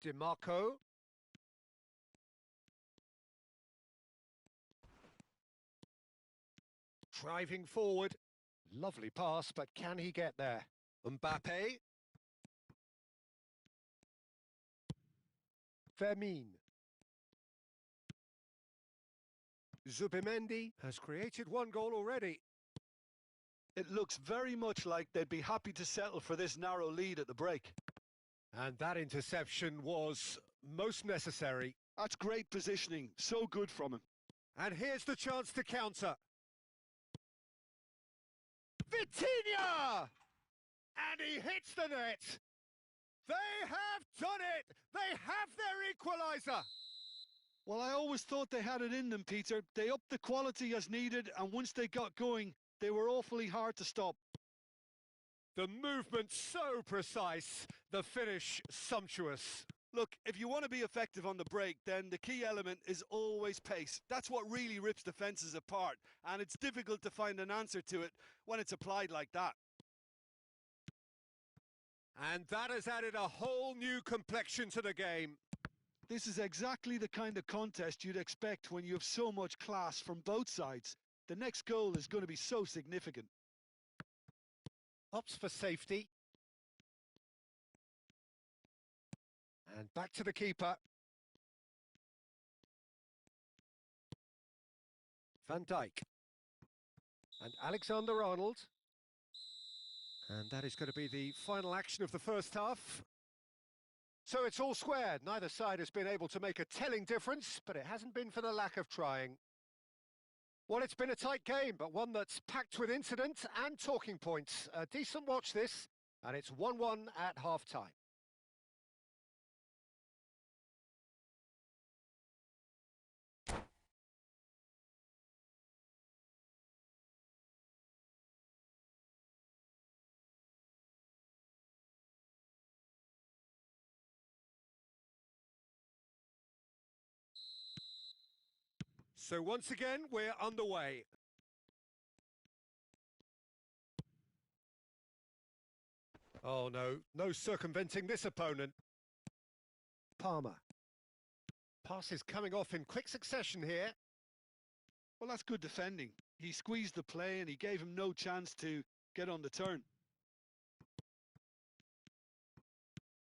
DeMarco. Driving forward. Lovely pass, but can he get there? Mbappe. Vermin. Zubimendi has created one goal already. It looks very much like they'd be happy to settle for this narrow lead at the break. And that interception was most necessary. That's great positioning. So good from him. And here's the chance to counter. Vitinha! And he hits the net. They have done it. They have their equaliser. Well, I always thought they had it in them, Peter. They upped the quality as needed, and once they got going, they were awfully hard to stop. The movement so precise, the finish sumptuous. Look, if you want to be effective on the break, then the key element is always pace. That's what really rips defences apart, and it's difficult to find an answer to it when it's applied like that. And that has added a whole new complexion to the game. This is exactly the kind of contest you'd expect when you have so much class from both sides. The next goal is going to be so significant. Opts for safety. And back to the keeper. Van Dijk. And Alexander-Arnold. And that is going to be the final action of the first half. So it's all squared. Neither side has been able to make a telling difference, but it hasn't been for the lack of trying. Well, it's been a tight game, but one that's packed with incident and talking points. A decent watch this, and it's 1-1 at half-time. So once again, we're underway. Oh no, no circumventing this opponent. Palmer. Pass is coming off in quick succession here. Well, that's good defending. He squeezed the play and he gave him no chance to get on the turn.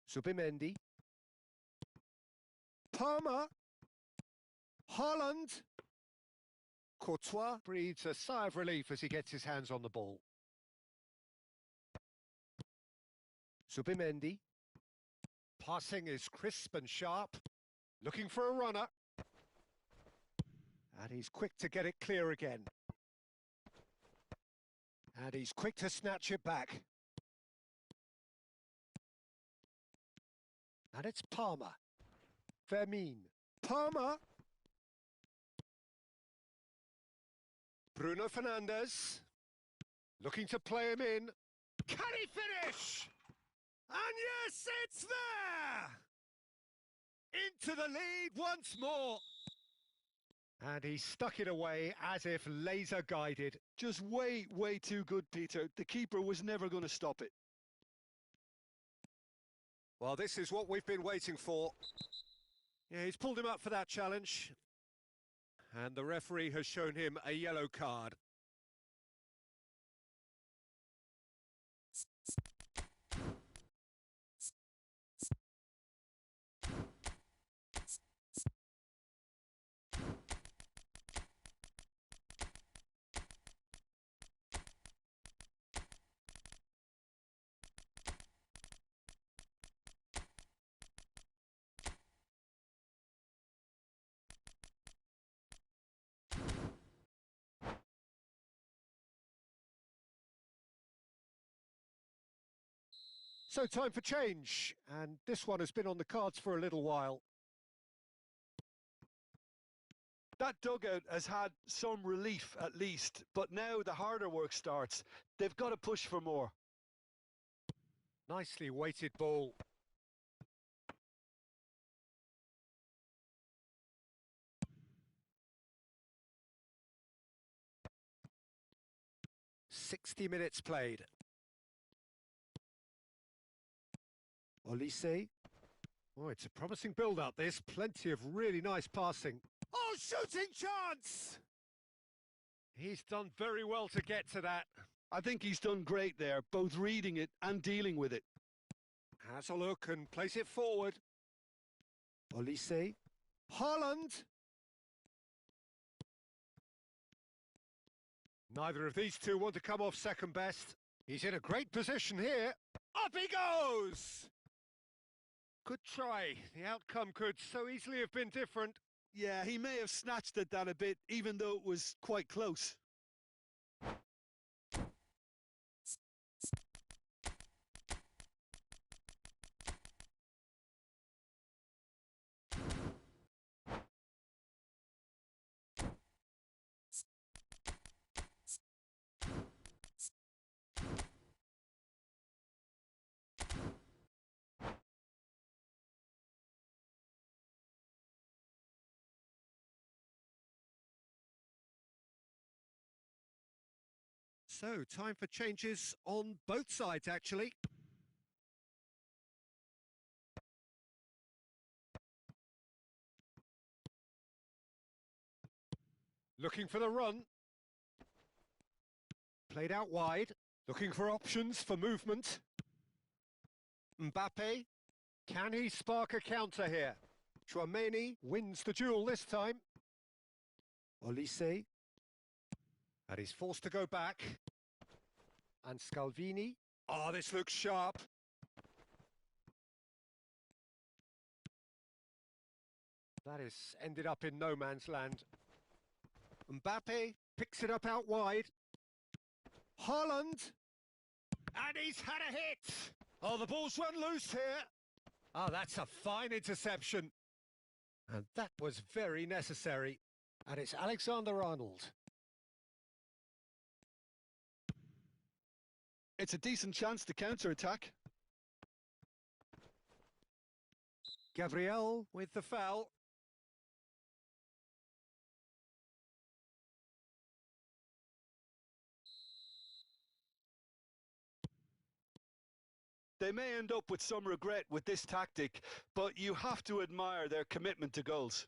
Zubimendi. Palmer. Haaland. Courtois breathes a sigh of relief as he gets his hands on the ball. Zubimendi. Passing is crisp and sharp. Looking for a runner. And he's quick to get it clear again. And he's quick to snatch it back. And it's Palmer. Vermin. Palmer. Bruno Fernandes, looking to play him in. Can he finish? And yes, it's there! Into the lead once more. And he stuck it away as if laser guided. Just way too good, Peter. The keeper was never going to stop it. Well, this is what we've been waiting for. Yeah, he's pulled him up for that challenge. And the referee has shown him a yellow card. So time for change, and this one has been on the cards for a little while. That dugout has had some relief at least, but now the harder work starts. They've got to push for more. Nicely weighted ball. "60 minutes played. Olise. Oh, it's a promising build-up, this. Plenty of really nice passing. Oh, shooting chance! He's done very well to get to that. I think he's done great there, both reading it and dealing with it. Has a look and place it forward. Olise. Haaland. Neither of these two want to come off second best. He's in a great position here. Up he goes! Good try. The outcome could so easily have been different. Yeah, he may have snatched at that a bit, even though it was quite close. So, time for changes on both sides, actually. Looking for the run. Played out wide. Looking for options for movement. Mbappe. Can he spark a counter here? Chouameni wins the duel this time. Olise. And he's forced to go back. And Scalvini. Oh, this looks sharp. That has ended up in no man's land. Mbappe picks it up out wide. Haaland. And he's had a hit. Oh, the ball's run loose here. Oh, that's a fine interception. And that was very necessary. And it's Alexander-Arnold. It's a decent chance to counter-attack. Gabriel with the foul. They may end up with some regret with this tactic, but you have to admire their commitment to goals.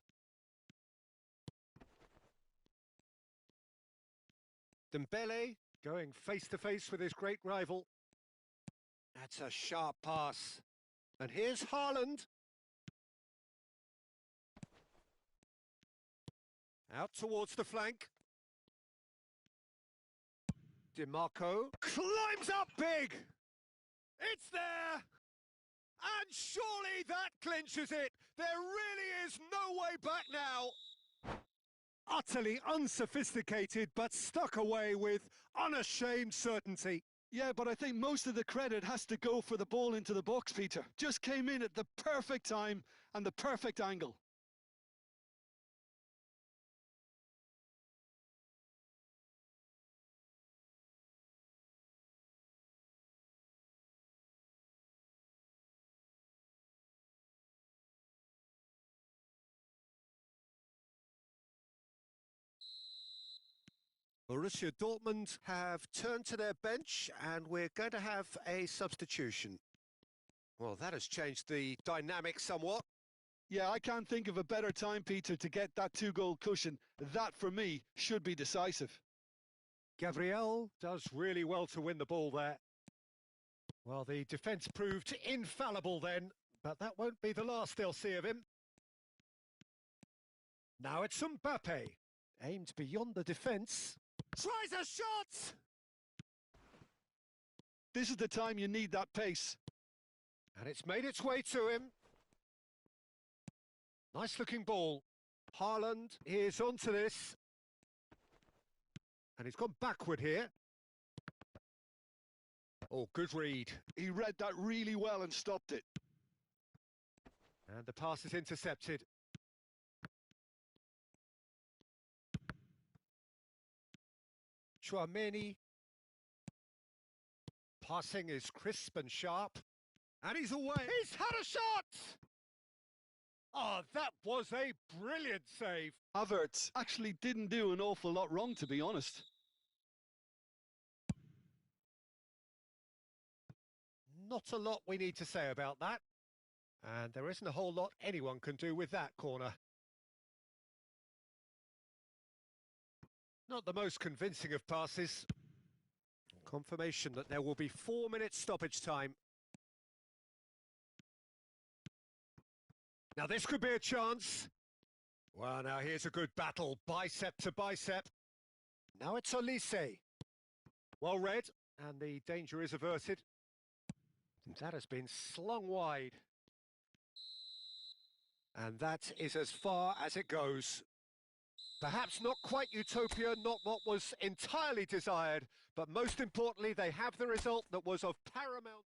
Dembele going face-to-face with his great rival. That's a sharp pass. And here's Haaland. Out towards the flank. DiMarco climbs up big. It's there! And surely that clinches it! There really is no way back now! Utterly unsophisticated, but stuck away with unashamed certainty. Yeah, but I think most of the credit has to go for the ball into the box, Peter. Just came in at the perfect time and the perfect angle. Borussia Dortmund have turned to their bench and we're going to have a substitution. Well, that has changed the dynamic somewhat. Yeah, I can't think of a better time, Peter, to get that two-goal cushion. That, for me, should be decisive. Gabriel does really well to win the ball there. Well, the defence proved infallible then, but that won't be the last they'll see of him. Now it's Mbappe, aimed beyond the defence. Tries a shot! This is the time you need that pace. And it's made its way to him. Nice looking ball. Haaland is onto this. And he's gone backward here. Oh, good read. He read that really well and stopped it. And the pass is intercepted. Chouameni. Passing is crisp and sharp. And he's away. He's had a shot! Oh, that was a brilliant save. Havertz actually didn't do an awful lot wrong, to be honest. Not a lot we need to say about that. And there isn't a whole lot anyone can do with that corner. Not the most convincing of passes. Confirmation that there will be 4 minutes stoppage time. Now this could be a chance. Well, now here's a good battle, bicep to bicep. Now it's Olise. Well read, and the danger is averted. That has been slung wide. And that is as far as it goes. Perhaps not quite utopia, not what was entirely desired, but most importantly, they have the result that was of paramount.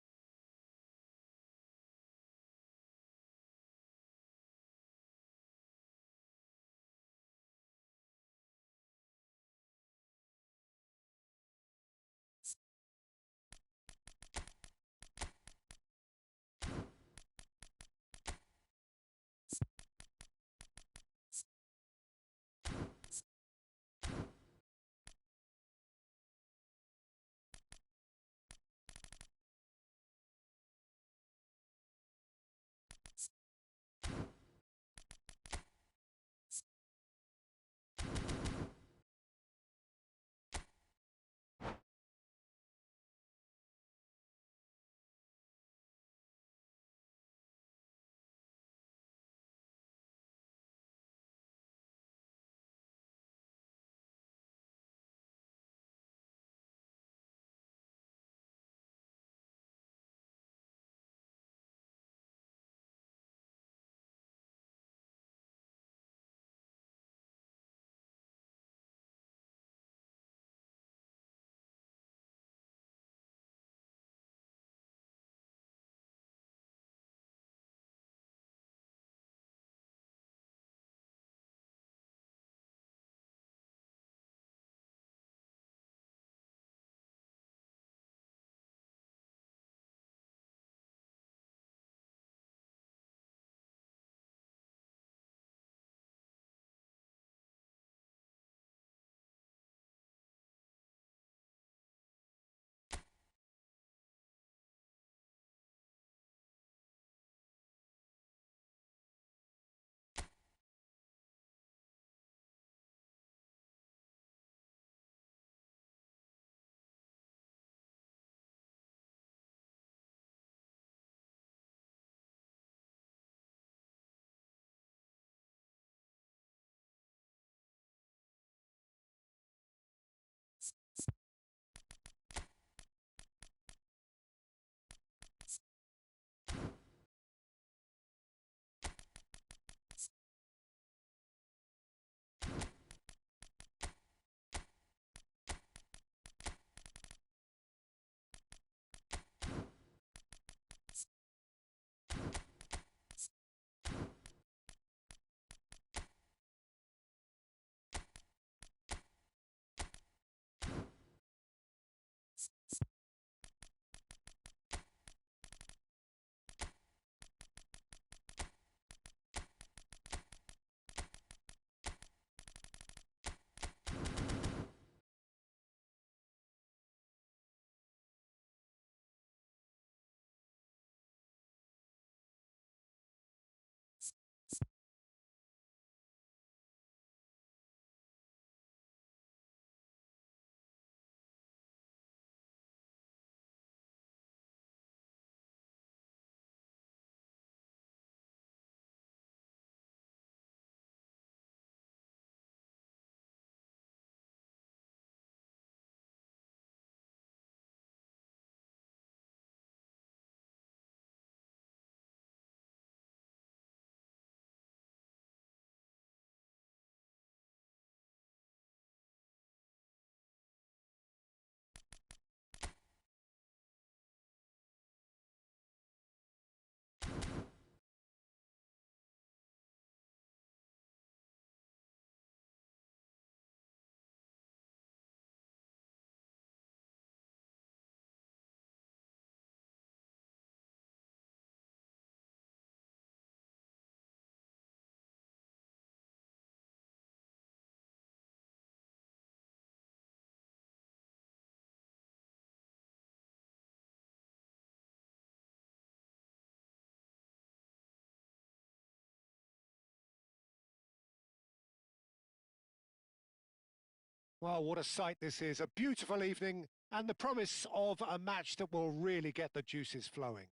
Well, what a sight this is. A beautiful evening and the promise of a match that will really get the juices flowing.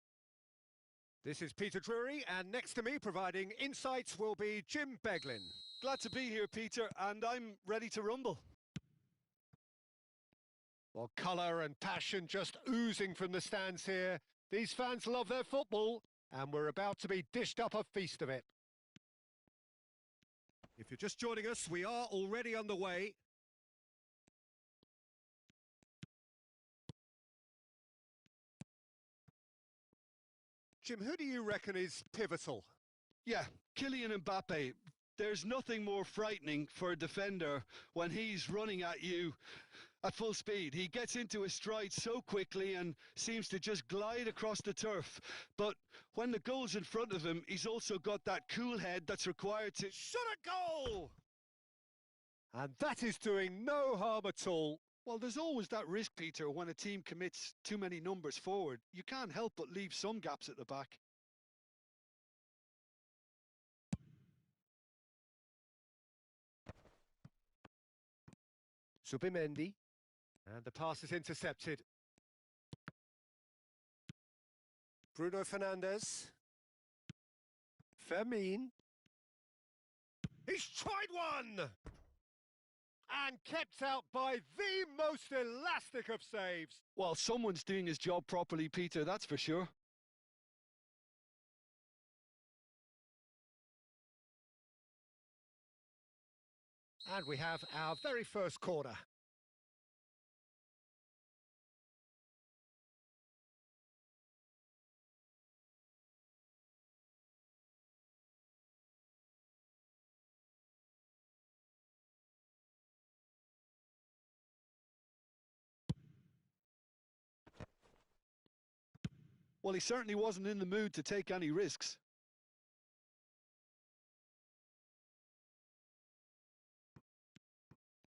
This is Peter Drury, and next to me providing insights will be Jim Beglin. Glad to be here, Peter, and I'm ready to rumble. Well, colour and passion just oozing from the stands here. These fans love their football, and we're about to be dished up a feast of it. If you're just joining us, we are already underway. Jim, who do you reckon is pivotal? Yeah, Kylian Mbappe. There's nothing more frightening for a defender when he's running at you at full speed. He gets into his stride so quickly and seems to just glide across the turf. But when the goal's in front of him, he's also got that cool head that's required to shot a goal! And that is doing no harm at all. Well, there's always that risk, Peter, when a team commits too many numbers forward. You can't help but leave some gaps at the back. Subimendi. And the pass is intercepted. Bruno Fernandes. Fermin. He's tried one! And kept out by the most elastic of saves. Well, someone's doing his job properly, Peter, that's for sure. And we have our very first corner. Well, he certainly wasn't in the mood to take any risks.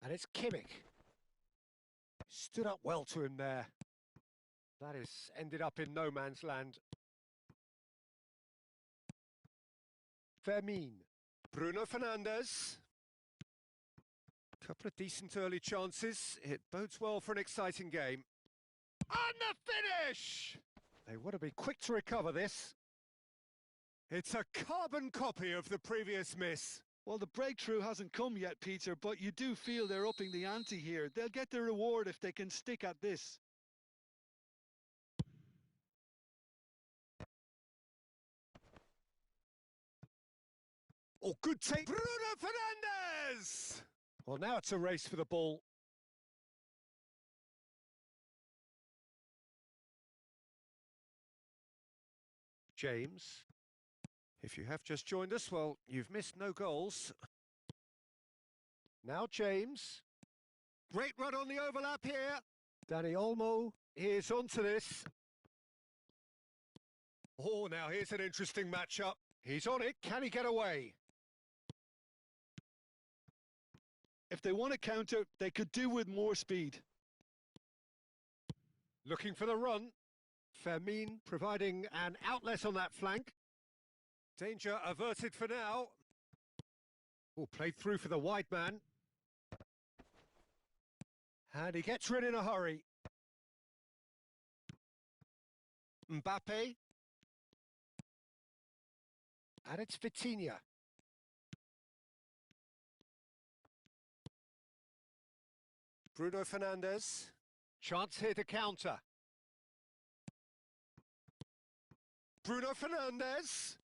And it's Kimmich. Stood up well to him there. That is ended up in no man's land. Fermin. Bruno Fernandes. Couple of decent early chances. It bodes well for an exciting game. And the finish! They want to be quick to recover this. It's a carbon copy of the previous miss. Well, the breakthrough hasn't come yet, Peter, but you do feel they're upping the ante here. They'll get their reward if they can stick at this. Oh, good take. Bruno Fernandes! Well, now it's a race for the ball. James. If you have just joined us, well, you've missed no goals. Now James. Great run on the overlap here. Danny Olmo is onto this. Oh, now here's an interesting matchup. He's on it. Can he get away? If they want to counter, they could do with more speed. Looking for the run. Fermin providing an outlet on that flank. Danger averted for now. Oh, played through for the wide man. And he gets rid in a hurry. Mbappe. And it's Vitinha. Bruno Fernandes. Chance here to counter. Bruno Fernandes.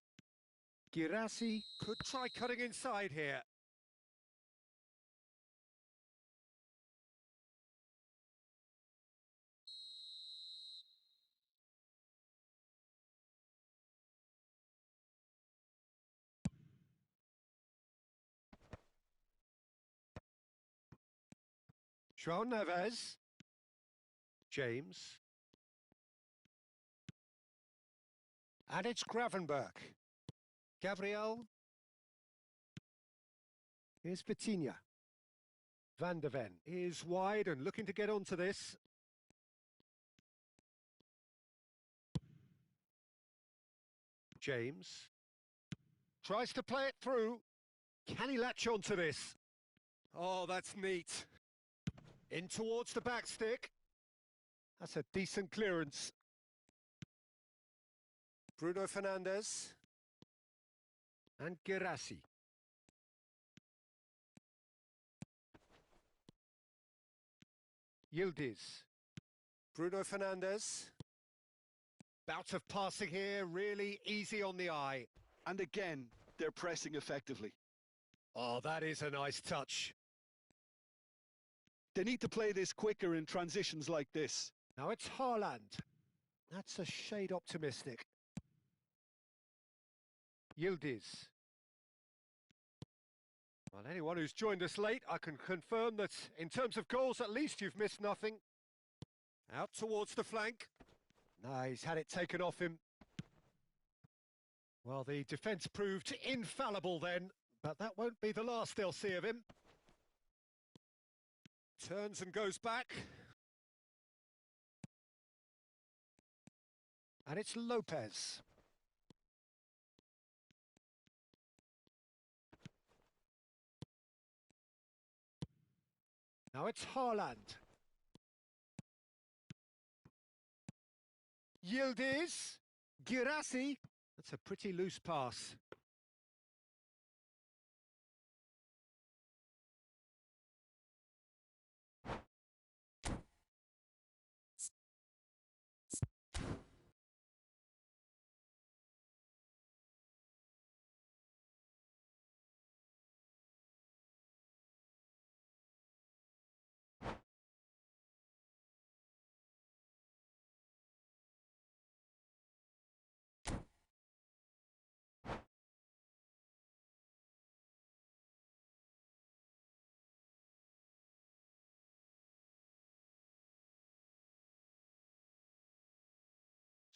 Girassi could try cutting inside here. João Neves. James. And it's Gravenberch. Gabriel. Here's Vitinha. Van der Ven is wide and looking to get onto this. James. Tries to play it through. Can he latch onto this? Oh, that's neat. In towards the back stick. That's a decent clearance. Bruno Fernandes. And Girassi. Yildiz. Bruno Fernandes. Bout of passing here, really easy on the eye. And again, they're pressing effectively. Oh, that is a nice touch. They need to play this quicker in transitions like this. Now it's Haaland. That's a shade optimistic. Yildiz. Well, anyone who's joined us late, I can confirm that in terms of goals, at least you've missed nothing. Out towards the flank. No, he's had it taken off him. Well, the defence proved infallible then, but that won't be the last they'll see of him. Turns and goes back. And it's Lopez. Now it's Haaland. Yildiz. Girassi. That's a pretty loose pass.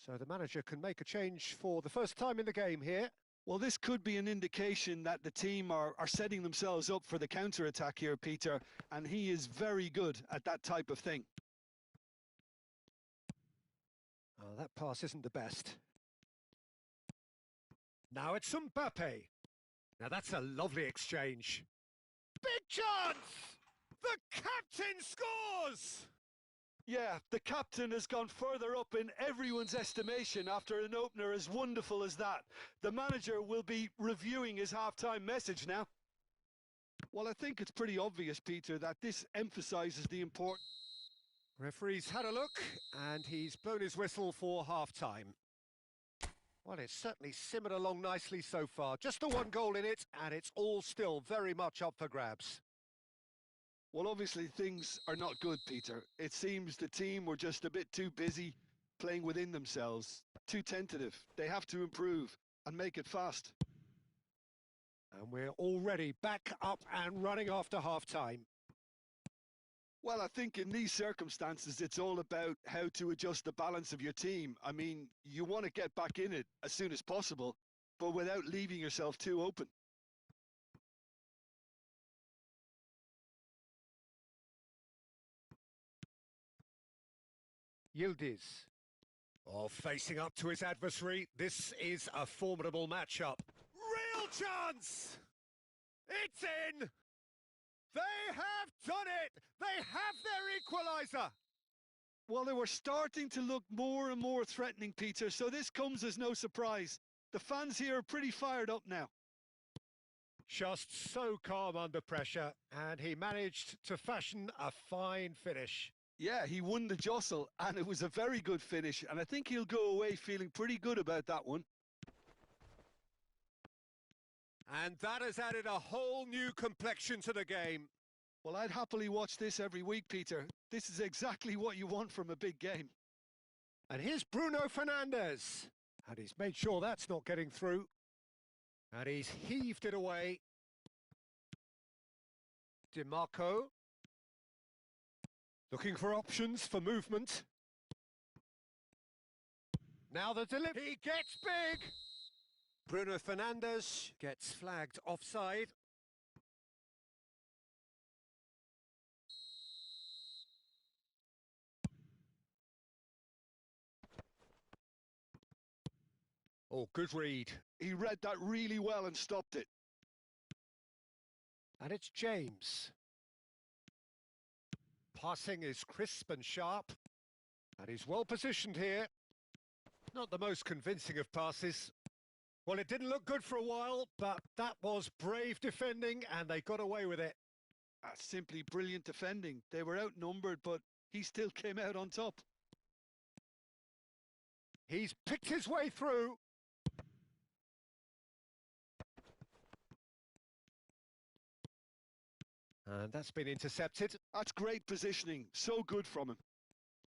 So the manager can make a change for the first time in the game here. Well, this could be an indication that the team are setting themselves up for the counter-attack here, Peter, and he is very good at that type of thing. Oh, that pass isn't the best. Now it's Mbappe. Now that's a lovely exchange. Big chance! The captain scores! Yeah, the captain has gone further up in everyone's estimation after an opener as wonderful as that. The manager will be reviewing his half-time message now. Well, I think it's pretty obvious, Peter, that this emphasises the importance. Referee's had a look, and he's blown his whistle for half-time. Well, it's certainly simmered along nicely so far. Just the one goal in it, and it's all still very much up for grabs. Well, obviously things are not good, Peter. It seems the team were just a bit too busy playing within themselves, too tentative. They have to improve and make it fast. And we're already back up and running after half-time. Well, I think in these circumstances, it's all about how to adjust the balance of your team. I mean, you want to get back in it as soon as possible, but without leaving yourself too open. Yildiz. Oh, facing up to his adversary. This is a formidable matchup. Real chance! It's in! They have done it! They have their equaliser! Well, they were starting to look more and more threatening, Peter, so this comes as no surprise. The fans here are pretty fired up now. Just so calm under pressure, and he managed to fashion a fine finish. Yeah, he won the jostle, and it was a very good finish, and I think he'll go away feeling pretty good about that one. And that has added a whole new complexion to the game. Well, I'd happily watch this every week, Peter. This is exactly what you want from a big game. And here's Bruno Fernandes. And he's made sure that's not getting through. And he's heaved it away. DiMarco. Looking for options for movement. Now the delivery. He gets big. Bruno Fernandes gets flagged offside. Oh, good read. He read that really well and stopped it. And it's James. passing is crisp and sharp, and he's well positioned here. Not the most convincing of passes. Well, it didn't look good for a while, but that was brave defending, and they got away with it. That's simply brilliant defending. They were outnumbered, but he still came out on top. He's picked his way through. And that's been intercepted. That's great positioning. So good from him.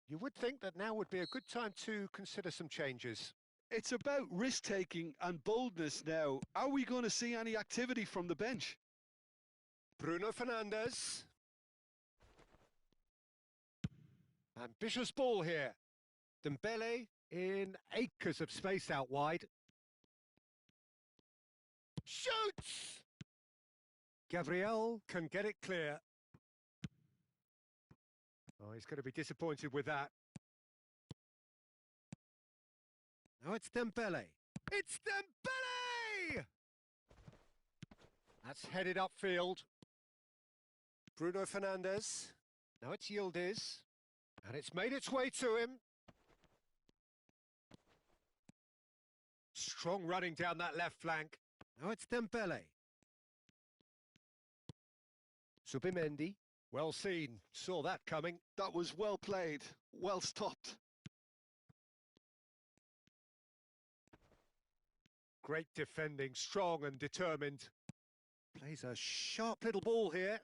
You would think that now would be a good time to consider some changes. It's about risk-taking and boldness now. Are we going to see any activity from the bench? Bruno Fernandes. Ambitious ball here. Dembele in acres of space out wide. Shoots! Gabriel can get it clear. Oh, he's going to be disappointed with that. Now it's Dembele. It's Dembele! That's headed upfield. Bruno Fernandes. Now it's Yildiz. And it's made its way to him. Strong running down that left flank. Now it's Dembele. Subimendi. Well seen. Saw that coming. That was well played. Well stopped. Great defending. Strong and determined. Plays a sharp little ball here.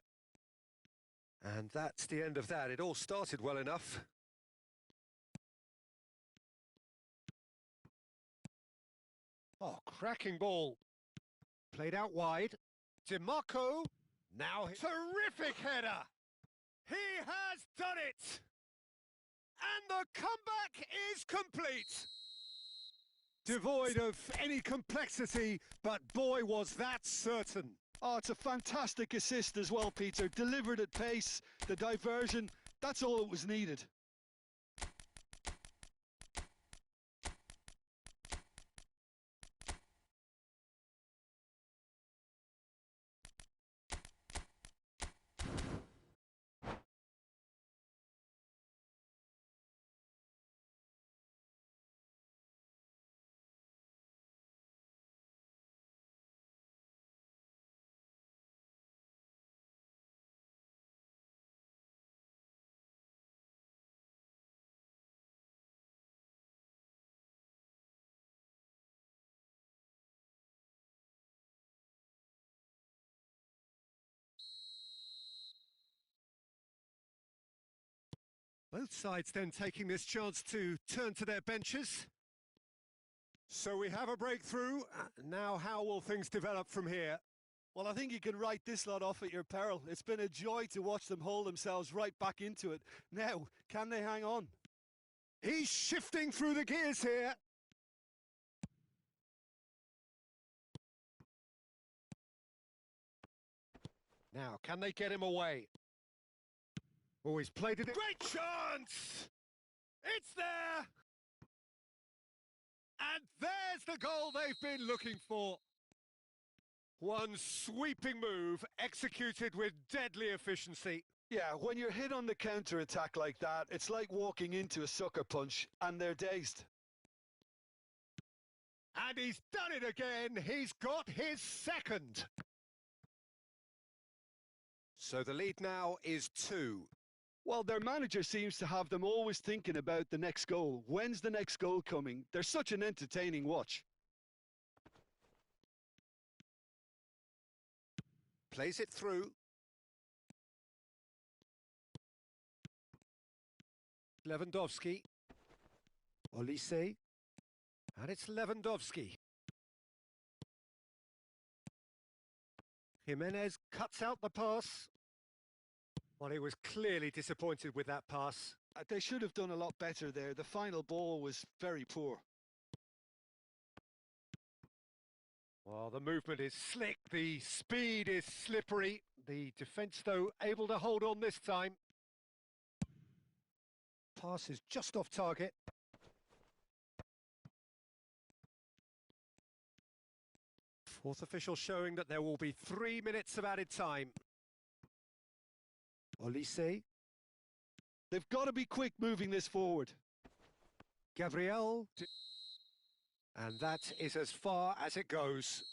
And that's the end of that. It all started well enough. Oh, cracking ball. Played out wide. DiMarco. Now, terrific header. He has done it. And the comeback is complete. Devoid of any complexity, but boy, was that certain. Oh, it's a fantastic assist as well, Peter. Delivered at pace, the diversion, that's all that was needed. Both sides then taking this chance to turn to their benches. So we have a breakthrough. Now how will things develop from here? Well, I think you can write this lot off at your peril. It's been a joy to watch them hold themselves right back into it. Now, can they hang on? He's shifting through the gears here. Now, can they get him away? Oh, he's played it. Great chance! It's there! And there's the goal they've been looking for. One sweeping move, executed with deadly efficiency. Yeah, when you're hit on the counter-attack like that, it's like walking into a sucker punch, and they're dazed. And he's done it again. He's got his second. So the lead now is 2. Well, their manager seems to have them always thinking about the next goal. When's the next goal coming? They're such an entertaining watch. Plays it through. Lewandowski. Olise. And it's Lewandowski. Jimenez cuts out the pass. Well, he was clearly disappointed with that pass. They should have done a lot better there. The final ball was very poor. Well, the movement is slick, the speed is slippery. The defence, though, able to hold on this time. Pass is just off target. Fourth official showing that there will be 3 minutes of added time. Olise. They've got to be quick moving this forward. Gabriel. And that is as far as it goes.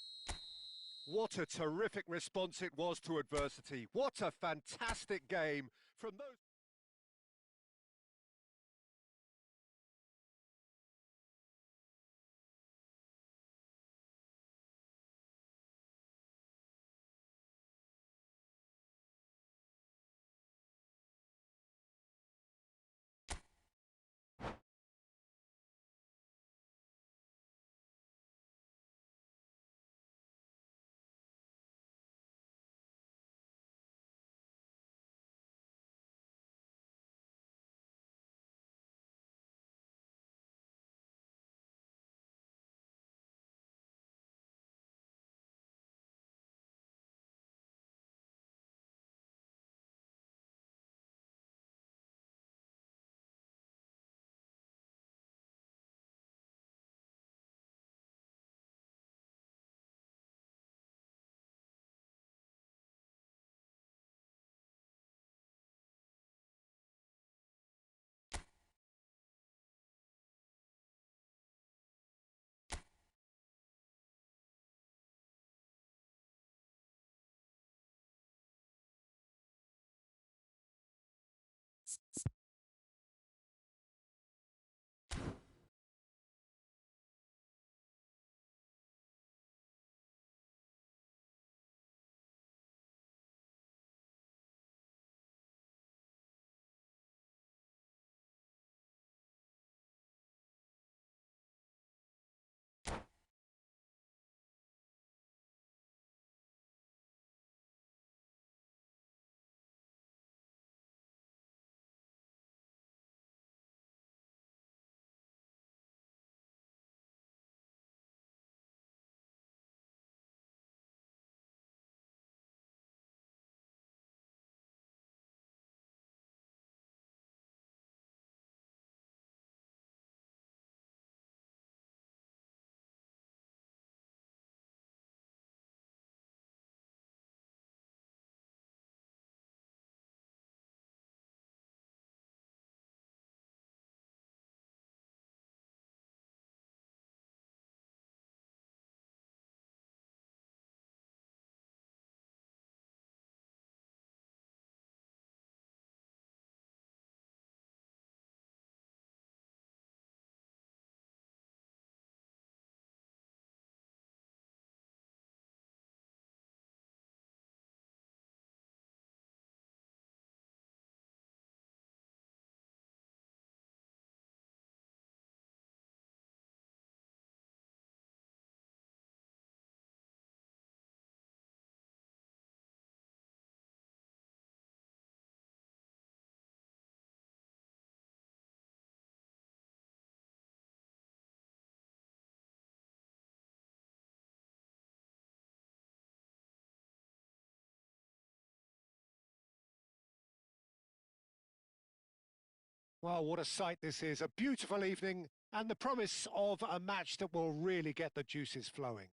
What a terrific response it was to adversity. What a fantastic game from those... Well, what a sight this is. A beautiful evening and the promise of a match that will really get the juices flowing.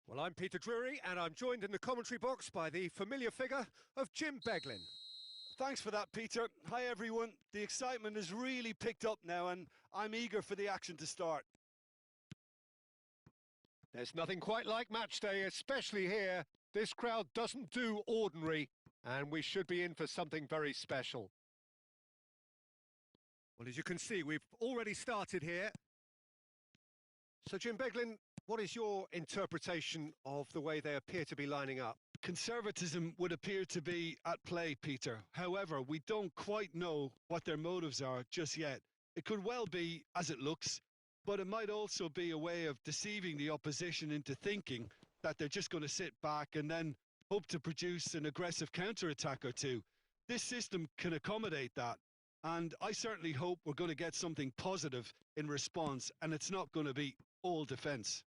Well, I'm Peter Drury, and I'm joined in the commentary box by the familiar figure of Jim Beglin. Thanks for that, Peter. Hi, everyone. The excitement has really picked up now, and I'm eager for the action to start. There's nothing quite like match day, especially here. This crowd doesn't do ordinary, and we should be in for something very special. Well, as you can see, we've already started here. So, Jim Beglin, what is your interpretation of the way they appear to be lining up? Conservatism would appear to be at play, Peter. However, we don't quite know what their motives are just yet. It could well be as it looks, but it might also be a way of deceiving the opposition into thinking that they're just going to sit back and then hope to produce an aggressive counter-attack or two. This system can accommodate that, and I certainly hope we're going to get something positive in response, and it's not going to be all defence.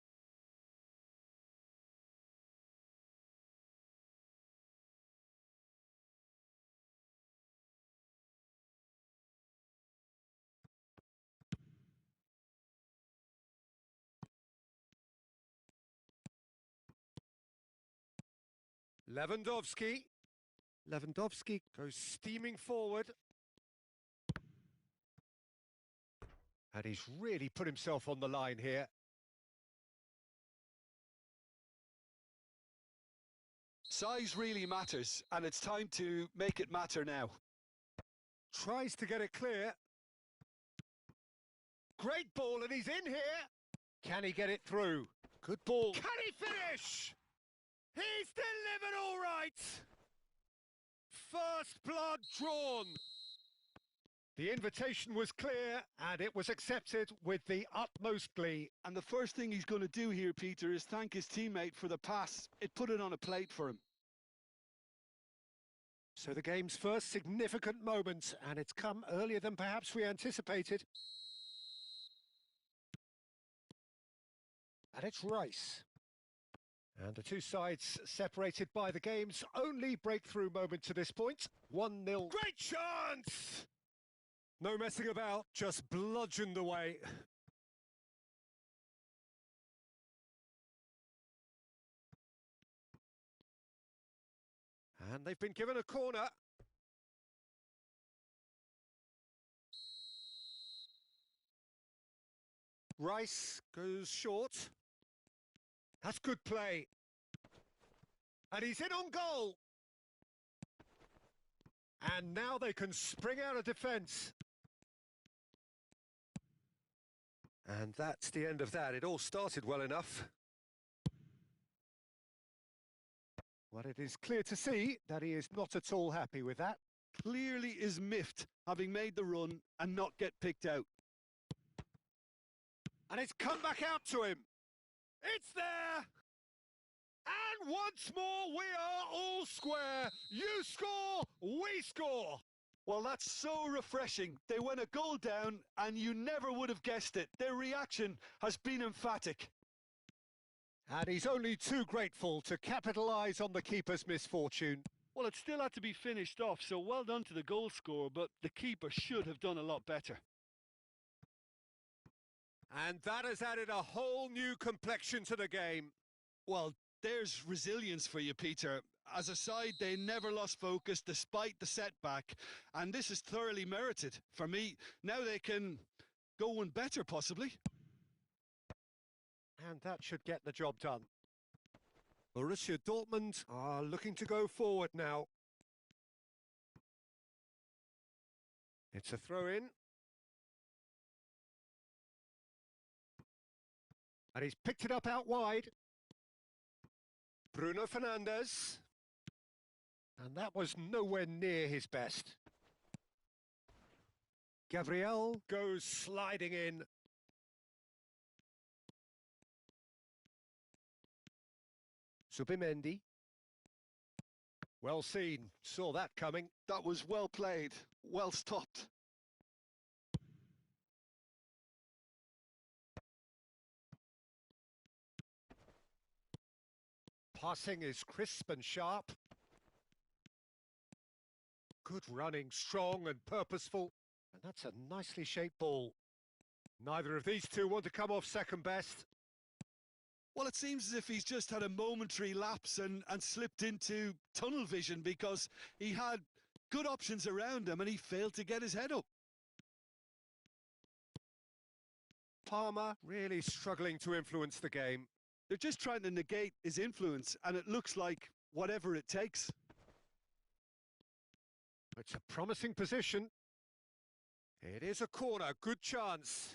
Lewandowski. Lewandowski goes steaming forward. And he's really put himself on the line here. Size really matters, and it's time to make it matter now. Tries to get it clear. Great ball, and he's in here. Can he get it through? Good ball. Can he finish? He's delivered all right. First blood drawn. The invitation was clear, and it was accepted with the utmost glee. And the first thing he's going to do here, Peter, is thank his teammate for the pass. It put it on a plate for him. So the game's first significant moment, and it's come earlier than perhaps we anticipated. And it's Rice. And the two sides separated by the game's only breakthrough moment to this point. 1-0. Great chance! No messing about, just bludgeoned away. And they've been given a corner. Rice goes short. That's good play. And he's in on goal. And now they can spring out of defence. And that's the end of that. It all started well enough. Well, it is clear to see that he is not at all happy with that. Clearly is miffed, having made the run and not get picked out. And it's come back out to him. It's there! And once more, we are all square. You score, we score. Well, that's so refreshing. They went a goal down, and you never would have guessed it. Their reaction has been emphatic. And he's only too grateful to capitalise on the keeper's misfortune. Well, it still had to be finished off, so well done to the goal scorer, but the keeper should have done a lot better. And that has added a whole new complexion to the game. Well, there's resilience for you, Peter. As a side, they never lost focus despite the setback, and this is thoroughly merited. For me, now they can go one better, possibly. And that should get the job done. Borussia Dortmund are looking to go forward now. It's a throw-in. And he's picked it up out wide. Bruno Fernandes. And that was nowhere near his best. Gabriel goes sliding in. Subimendi. Well seen. Saw that coming. That was well played. Well stopped. Passing is crisp and sharp. Good running, strong and purposeful. And that's a nicely shaped ball. Neither of these two want to come off second best. Well, it seems as if he's just had a momentary lapse and slipped into tunnel vision because he had good options around him and he failed to get his head up. Palmer really struggling to influence the game. They're just trying to negate his influence, and it looks like whatever it takes. It's a promising position. It is a corner, good chance.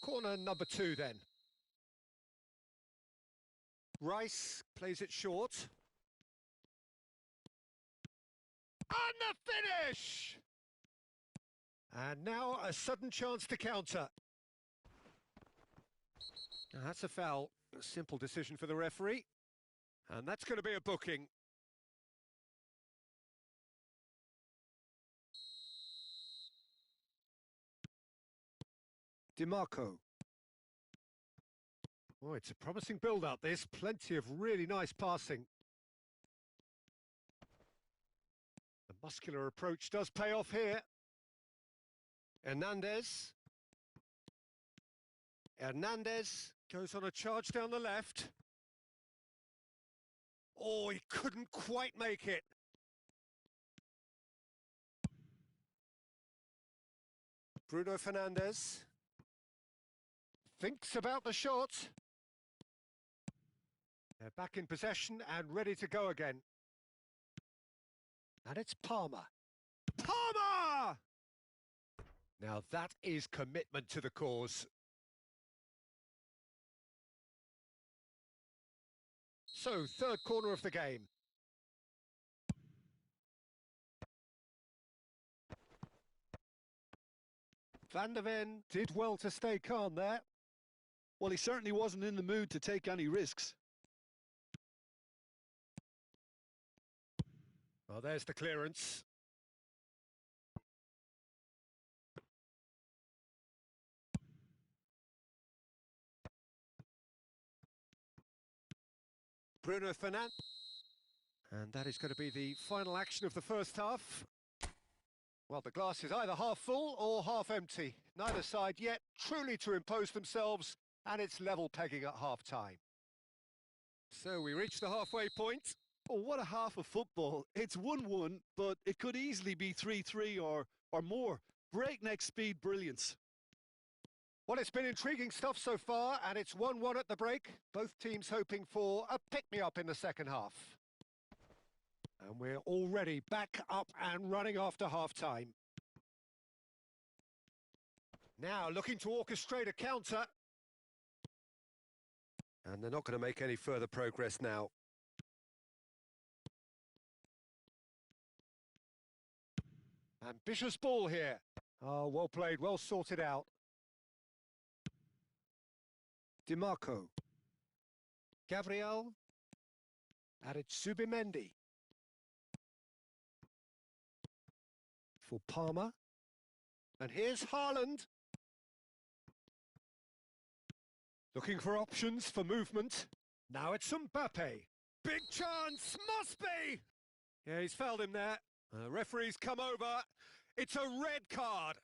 Corner number 2 then. Rice plays it short. And the finish! And now a sudden chance to counter. Now that's a foul. A simple decision for the referee. And that's going to be a booking. DiMarco. Oh, it's a promising build-up. There's plenty of really nice passing. The muscular approach does pay off here. Hernandez. Hernandez goes on a charge down the left. Oh, he couldn't quite make it. Bruno Fernandes thinks about the shot. They're back in possession and ready to go again. And it's Palmer. Palmer! Now that is commitment to the cause. So, third corner of the game. Van der Ven did well to stay calm there. Well, he certainly wasn't in the mood to take any risks. Well, there's the clearance. Bruno Fernandes. And that is going to be the final action of the first half. Well, the glass is either half full or half empty. Neither side yet truly to impose themselves, and it's level pegging at half-time. So we reach the halfway point. Oh, what a half of football. It's 1-1, but it could easily be 3-3 or more. Breakneck speed brilliance. Well, it's been intriguing stuff so far, and it's 1-1 at the break. Both teams hoping for a pick-me-up in the second half. And we're already back up and running after half-time. Now looking to orchestrate a counter. And they're not going to make any further progress now. Ambitious ball here. Oh, well played, well sorted out. DiMarco. Gabriel. And it's Zubimendi. For Palmer. And here's Haaland. Looking for options for movement. Now it's Mbappe. Big chance, must be! Yeah, he's fouled him there. Referee's come over. It's a red card.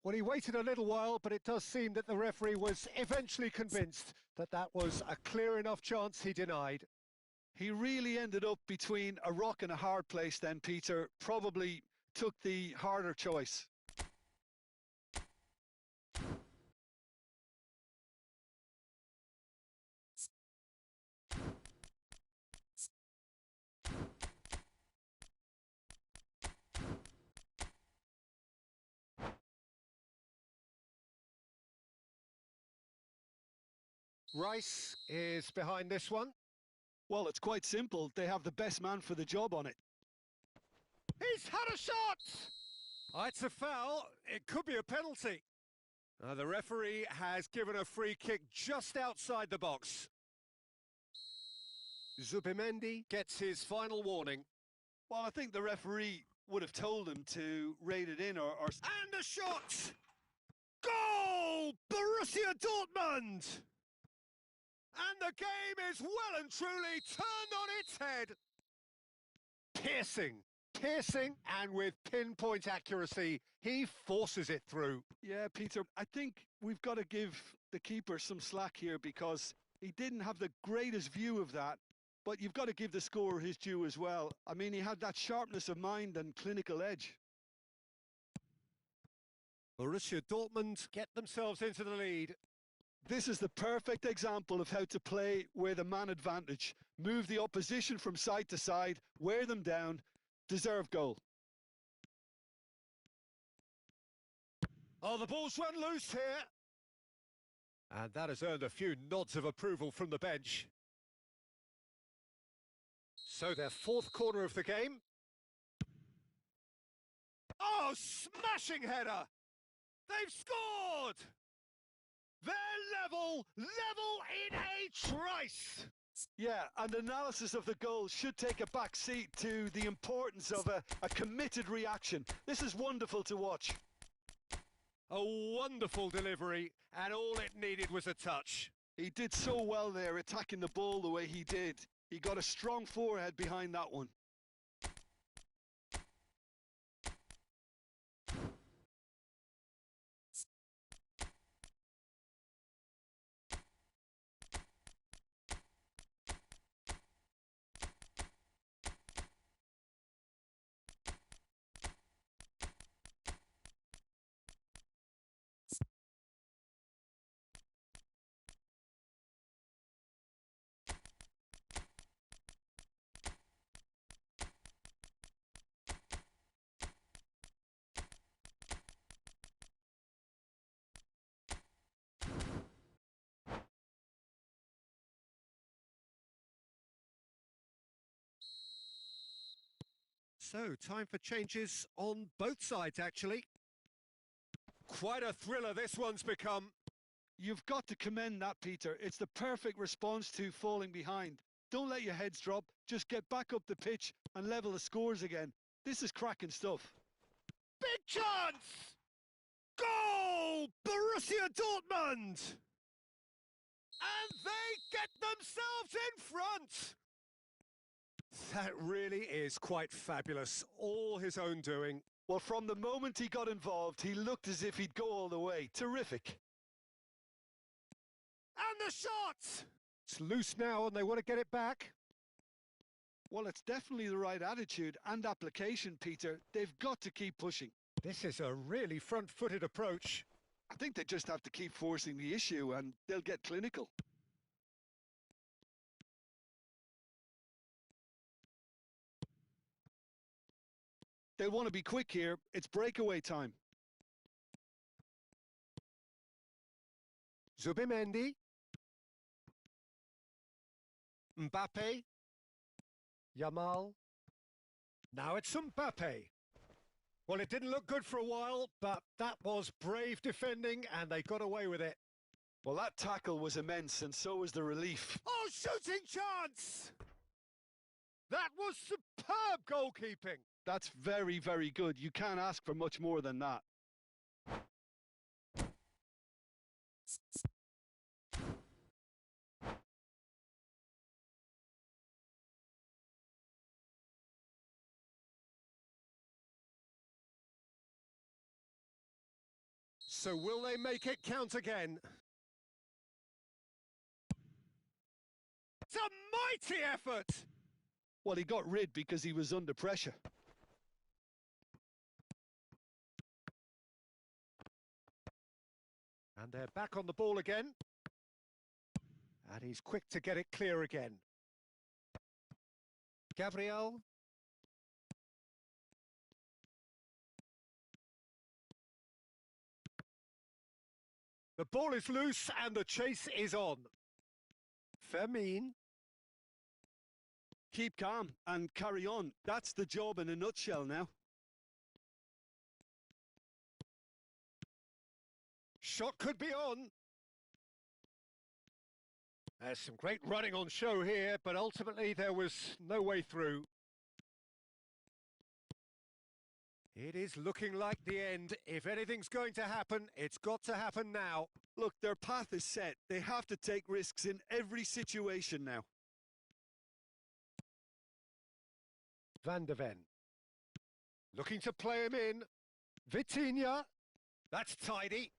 Well, he waited a little while, but it does seem that the referee was eventually convinced that that was a clear enough chance he denied. He really ended up between a rock and a hard place then, Peter. Probably took the harder choice. Rice is behind this one. Well, it's quite simple. They have the best man for the job on it. He's had a shot! Oh, it's a foul. It could be a penalty. The referee has given a free kick just outside the box. Zubimendi gets his final warning. Well, I think the referee would have told him to rate it in or... And a shot! Goal! Borussia Dortmund! And the game is well and truly turned on its head. Piercing, and with pinpoint accuracy, he forces it through. Yeah, Peter, I think we've got to give the keeper some slack here because he didn't have the greatest view of that, but you've got to give the scorer his due as well. I mean, he had that sharpness of mind and clinical edge. Borussia Dortmund get themselves into the lead. This is the perfect example of how to play with a man advantage. Move the opposition from side to side, wear them down, deserve goal. Oh, the ball's run loose here. And that has earned a few nods of approval from the bench. So their fourth corner of the game. Oh, smashing header! They've scored! They're level in a trice! Yeah, and analysis of the goal should take a back seat to the importance of a committed reaction. This is wonderful to watch. A wonderful delivery, and all it needed was a touch. He did so well there, attacking the ball the way he did. He got a strong forehead behind that one. So, time for changes on both sides, actually. Quite a thriller this one's become. You've got to commend that, Peter. It's the perfect response to falling behind. Don't let your heads drop. Just get back up the pitch and level the scores again. This is cracking stuff. Big chance! Goal! Borussia Dortmund! And they get themselves in front! That really is quite fabulous. All his own doing. Well, from the moment he got involved, he looked as if he'd go all the way. Terrific. And the shot! It's loose now and they want to get it back. Well, it's definitely the right attitude and application, Peter. They've got to keep pushing. This is a really front-footed approach. I think they just have to keep forcing the issue and they'll get clinical. They'll want to be quick here. It's breakaway time. Zubimendi. Mbappe. Yamal. Now it's Mbappe. Well, it didn't look good for a while, but that was brave defending and they got away with it. Well, that tackle was immense and so was the relief. Oh, shooting chance! That was superb goalkeeping. That's very, very good. You can't ask for much more than that. So will they make it count again? It's a mighty effort! Well, he got rid because he was under pressure. And they're back on the ball again. And he's quick to get it clear again. Gabriel. The ball is loose and the chase is on. Fermin. Keep calm and carry on. That's the job in a nutshell now. Shot could be on. There's some great running on show here, but ultimately there was no way through. It is looking like the end. If anything's going to happen, it's got to happen now. Look, their path is set. They have to take risks in every situation now. Van der Ven. Looking to play him in. Vitinha. That's tidy.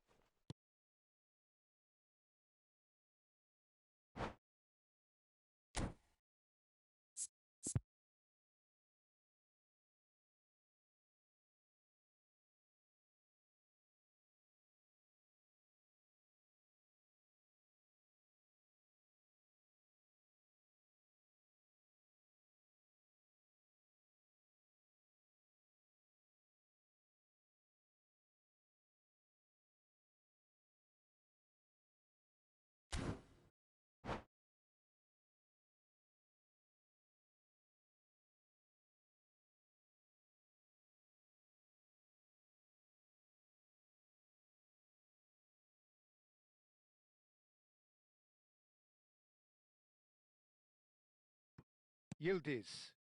Yildiz.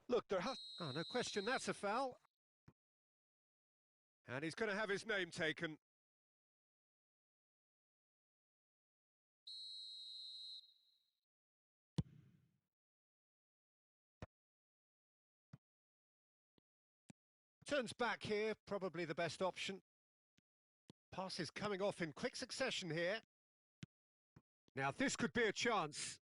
Look, there has... Oh, no question, that's a foul. And he's going to have his name taken. Turns back here, probably the best option. Pass is coming off in quick succession here. Now, this could be a chance.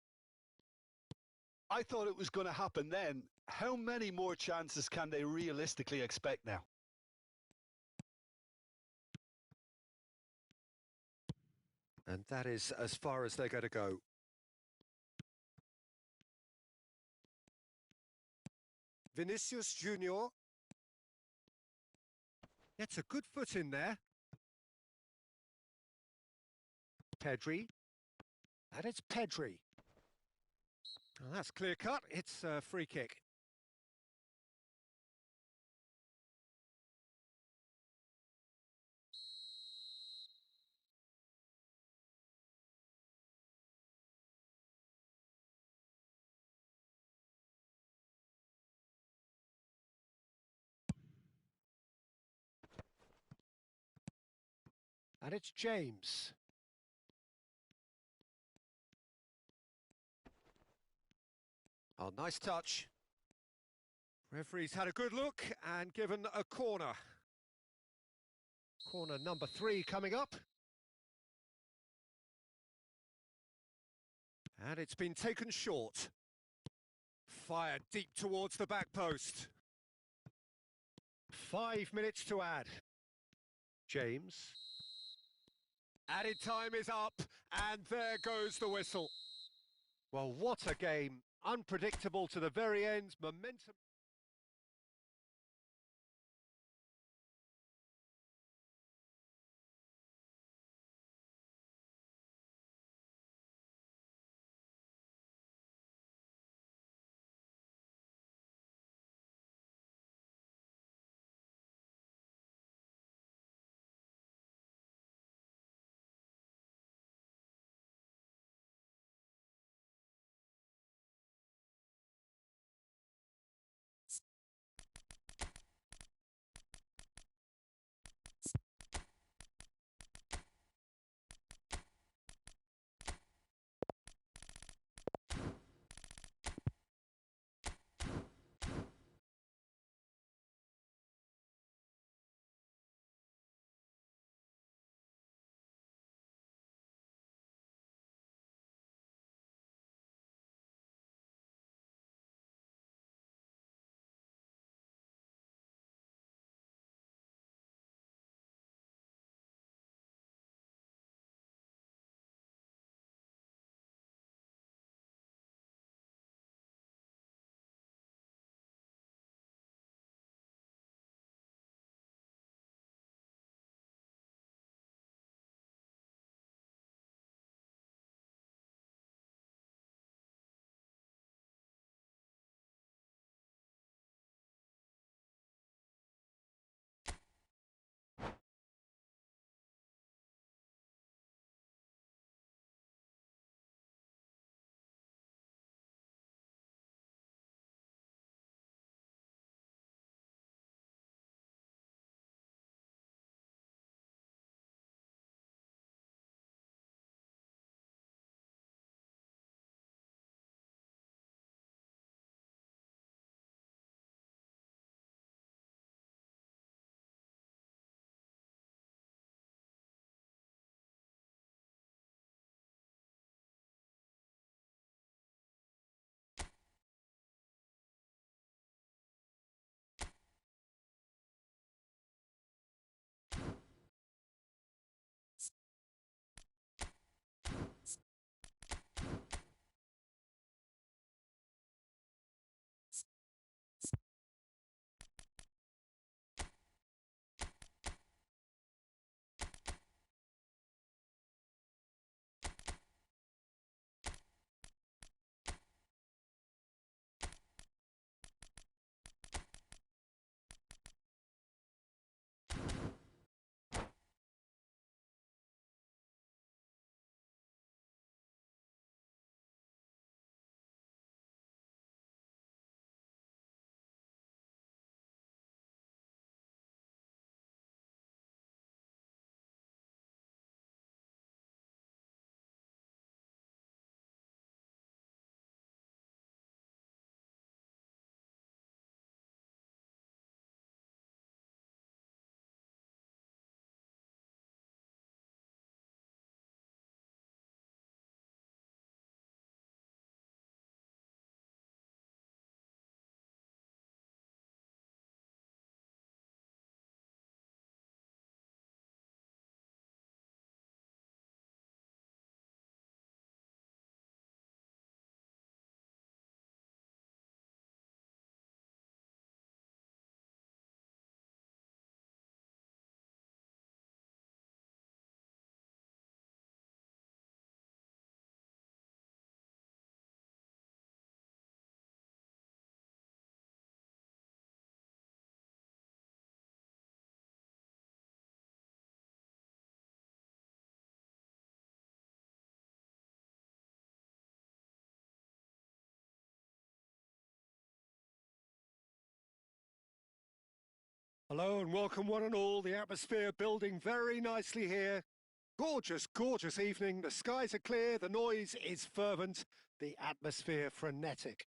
I thought it was going to happen then. How many more chances can they realistically expect now? And that is as far as they're going to go. Vinicius Junior gets a good foot in there. Pedri. And it's Pedri. Well, that's clear cut. It's a free kick. And it's James. Oh, nice touch. Referee's had a good look and given a corner. Corner number 3 coming up. And it's been taken short. Fired deep towards the back post. 5 minutes to add. James. Added time is up, and there goes the whistle. Well, what a game. Unpredictable to the very end. Momentum. Hello and welcome one and all. The atmosphere building very nicely here. Gorgeous, gorgeous evening. The skies are clear, the noise is fervent, the atmosphere frenetic.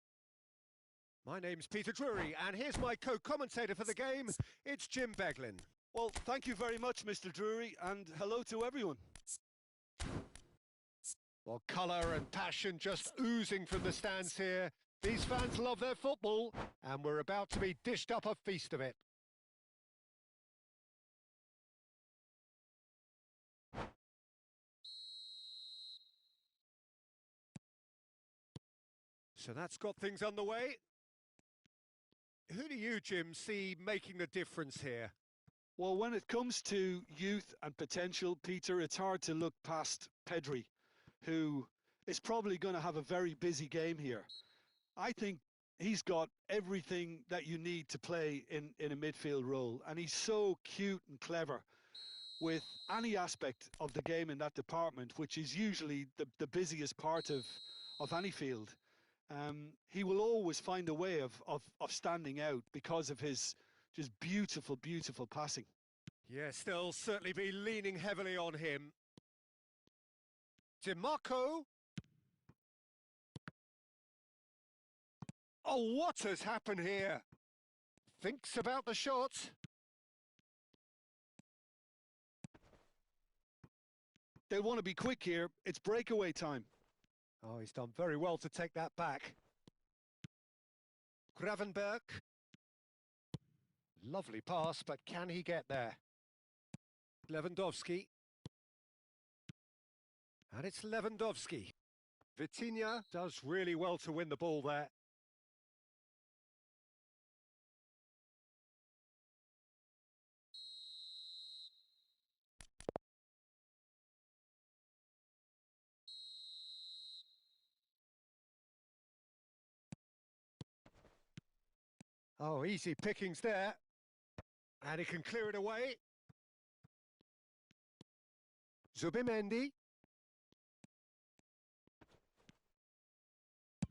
My name's Peter Drury, and here's my co-commentator for the game. It's Jim Beglin. Well, thank you very much, Mr. Drury, and hello to everyone. Well, colour and passion just oozing from the stands here. These fans love their football, and we're about to be dished up a feast of it. So that's got things underway. Who do you, Jim, see making the difference here? Well, when it comes to youth and potential, Peter, it's hard to look past Pedri, who is probably going to have a very busy game here. I think he's got everything that you need to play in a midfield role, and he's so cute and clever with any aspect of the game in that department, which is usually the busiest part of any field. He will always find a way of standing out because of his just beautiful, beautiful passing. Yes, they'll certainly be leaning heavily on him. DiMarco. Oh, what has happened here? Thinks about the shot. They'll want to be quick here. It's breakaway time. Oh, he's done very well to take that back. Gravenberg. Lovely pass, but can he get there? Lewandowski. And it's Lewandowski. Vitinha does really well to win the ball there. Oh, easy pickings there. And he can clear it away. Zubimendi.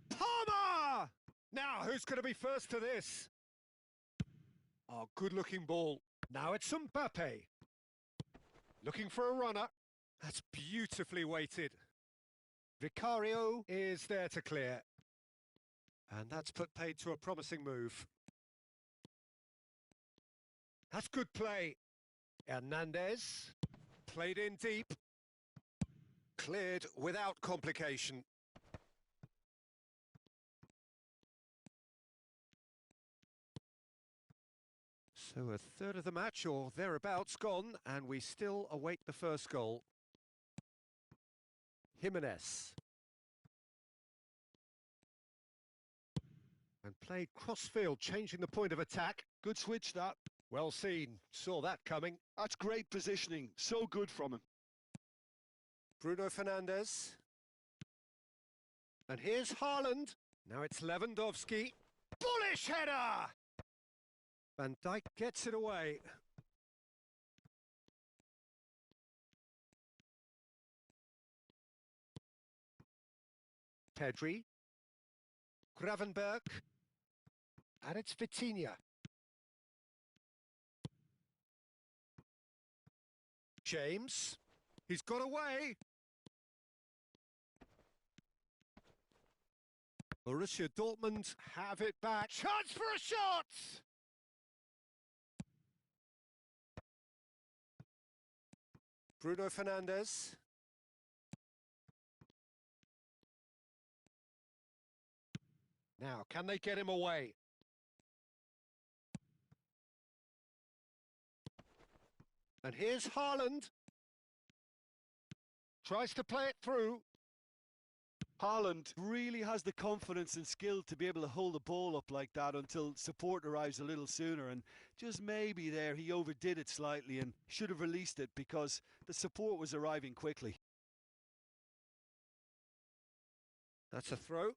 Palmer! Now, who's going to be first to this? Oh, good-looking ball. Now it's Mbappe. Looking for a runner. That's beautifully weighted. Vicario is there to clear. And that's put paid to a promising move. That's good play. Hernandez. Played in deep. Cleared without complication. So a third of the match or thereabouts gone, and we still await the first goal. Jimenez. And played cross-field, changing the point of attack. Good switch, that. Well seen. Saw that coming. That's great positioning. So good from him. Bruno Fernandes. And here's Haaland. Now it's Lewandowski. Bullish header! Van Dijk gets it away. Pedri. Gravenberg. And it's Vitinha. James. He's got away. Borussia Dortmund have it back. Chance for a shot! Bruno Fernandes. Now, can they get him away? And here's Haaland. Tries to play it through. Haaland really has the confidence and skill to be able to hold the ball up like that until support arrives a little sooner, and just maybe there he overdid it slightly and should have released it because the support was arriving quickly. That's a throw.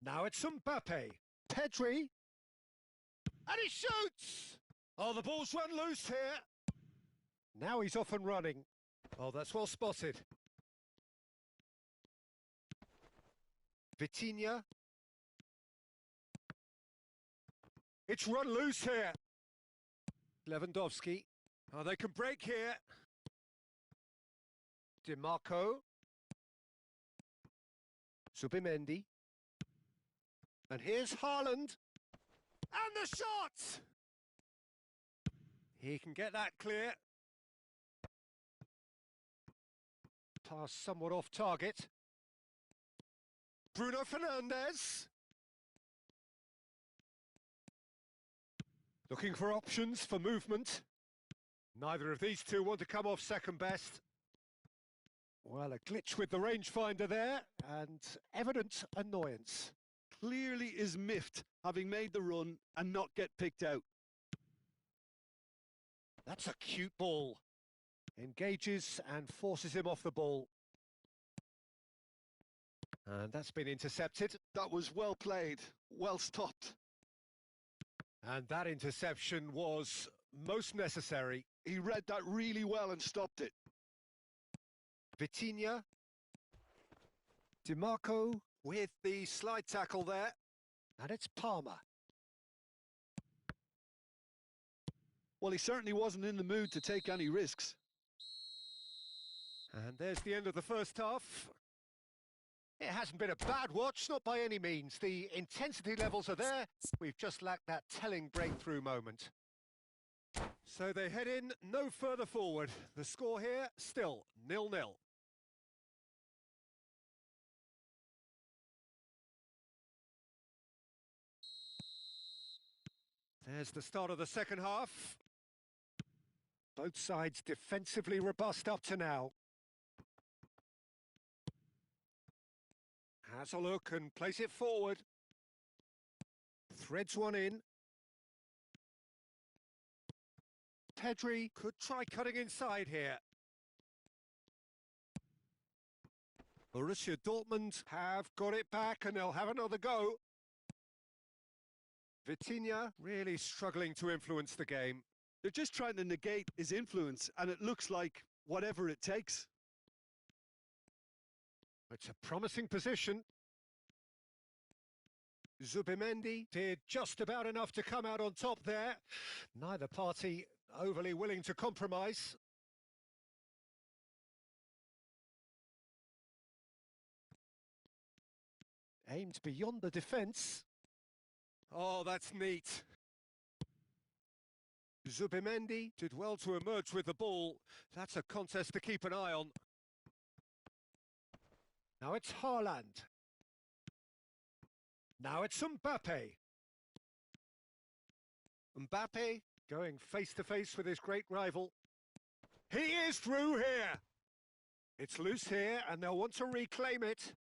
Now it's Mbappe. Pedri. And he shoots! Oh, the ball's run loose here. Now he's off and running. Oh, that's well spotted. Vitinha. It's run loose here. Lewandowski. Oh, they can break here. DiMarco. Zubimendi. And here's Haaland. And the shot! He can get that clear. Pass somewhat off target. Bruno Fernandes. Looking for options for movement. Neither of these two want to come off second best. Well, a glitch with the rangefinder there, and evident annoyance. Clearly is miffed, having made the run and not get picked out. That's a cute ball. Engages and forces him off the ball. And that's been intercepted. That was well played, well stopped. And that interception was most necessary. He read that really well and stopped it. Vitinha. DiMarco with the slide tackle there. And it's Palmer. Well, he certainly wasn't in the mood to take any risks. And there's the end of the first half. It hasn't been a bad watch, not by any means. The intensity levels are there. We've just lacked that telling breakthrough moment. So they head in no further forward. The score here, still 0-0. There's the start of the second half. Both sides defensively robust up to now. Has a look and plays it forward. Threads one in. Pedri could try cutting inside here. Borussia Dortmund have got it back and they'll have another go. Vitinha really struggling to influence the game. They're just trying to negate his influence, and it looks like whatever it takes. It's a promising position. Zubimendi did just about enough to come out on top there. Neither party overly willing to compromise. Aimed beyond the defence. Oh, that's neat. Zubimendi did well to emerge with the ball. That's a contest to keep an eye on. Now it's Haaland. Now it's Mbappe. Mbappe going face-to-face with his great rival. He is through here. It's loose here and they'll want to reclaim it.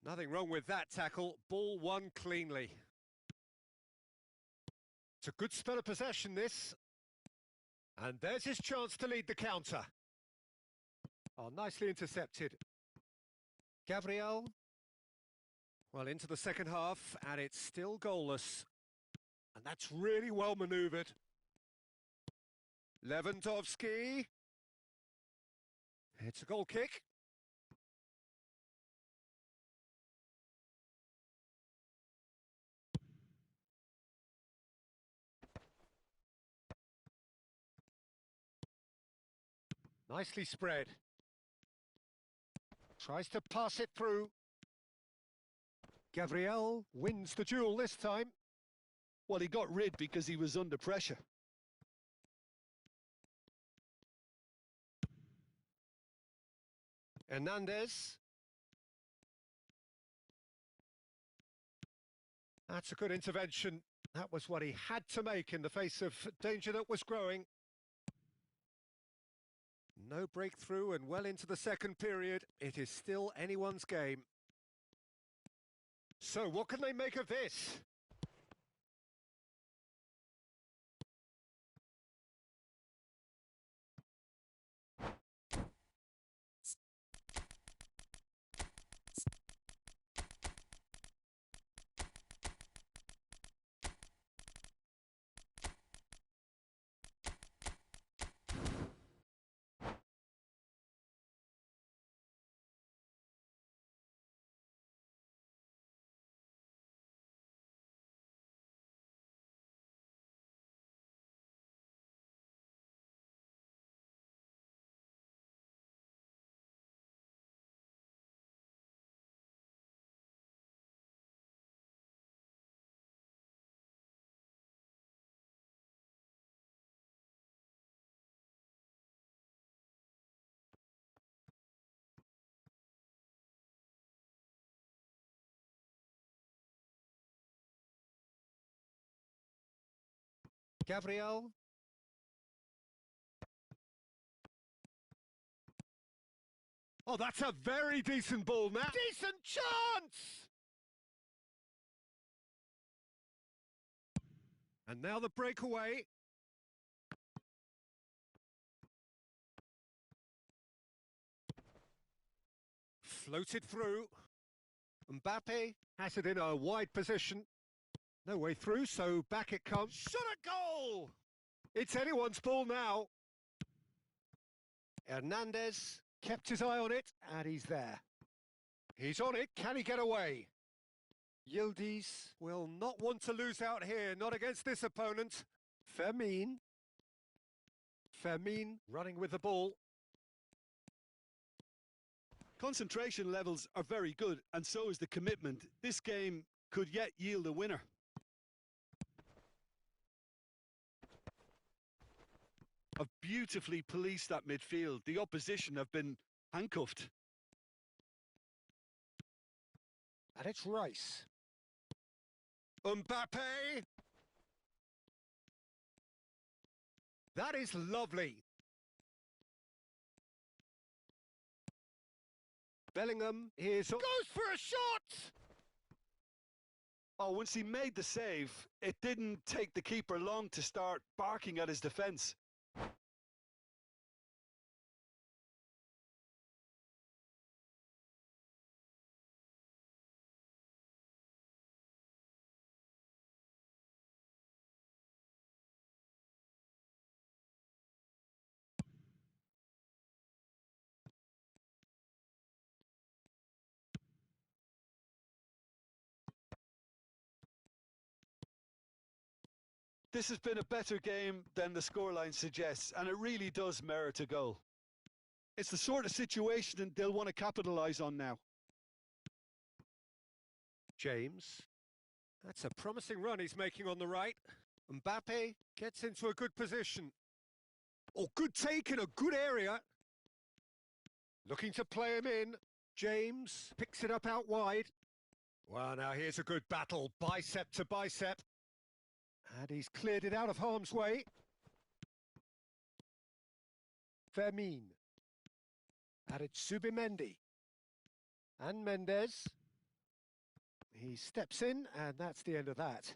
Nothing wrong with that tackle. Ball won cleanly. It's a good spell of possession, this. And there's his chance to lead the counter. Oh, nicely intercepted. Gabriel. Well, into the second half, and it's still goalless. And that's really well manoeuvred. Lewandowski. It's a goal kick. Nicely spread. Tries to pass it through. Gabriel wins the duel this time. Well, he got rid because he was under pressure. Hernandez. That's a good intervention. That was what he had to make in the face of danger that was growing. No breakthrough and well into the second period. It is still anyone's game. So what can they make of this? Gabriel. Oh, that's a very decent ball now. Decent chance! And now the breakaway. Floated through. Mbappe has it in a wide position. No way through, so back it comes. Shot a goal! It's anyone's ball now. Hernandez kept his eye on it, and he's there. He's on it. Can he get away? Yildiz will not want to lose out here, not against this opponent. Fermin running with the ball. Concentration levels are very good, and so is the commitment. This game could yet yield a winner. Have beautifully policed that midfield. The opposition have been handcuffed. And it's Rice. Mbappe! That is lovely. Bellingham goes for a shot! Oh, once he made the save, it didn't take the keeper long to start barking at his defence. This has been a better game than the scoreline suggests, and it really does merit a goal. It's the sort of situation they'll want to capitalise on now. James. That's a promising run he's making on the right. Mbappe gets into a good position. Oh, good take in a good area. Looking to play him in. James picks it up out wide. Well, now here's a good battle, bicep to bicep. And he's cleared it out of harm's way. Fermin. And it's Subimendi. And Mendes. He steps in, and that's the end of that.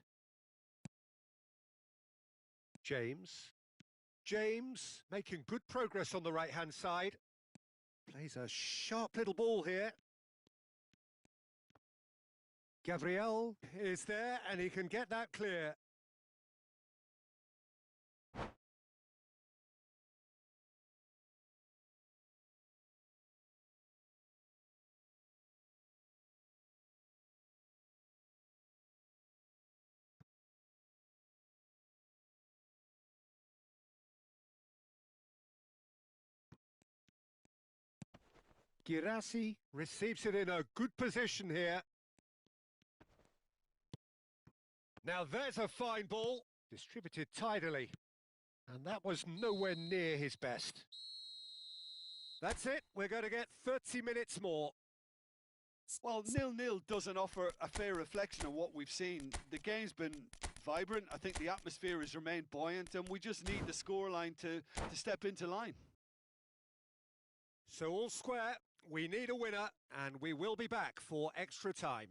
James. James making good progress on the right-hand side. Plays a sharp little ball here. Gabriel is there, and he can get that clear. Girassi receives it in a good position here. Now there's a fine ball, distributed tidily. And that was nowhere near his best. That's it, we're going to get 30 minutes more. Well, 0-0 doesn't offer a fair reflection of what we've seen. The game's been vibrant. I think the atmosphere has remained buoyant, and we just need the scoreline to step into line. So all square, we need a winner, and we will be back for extra time.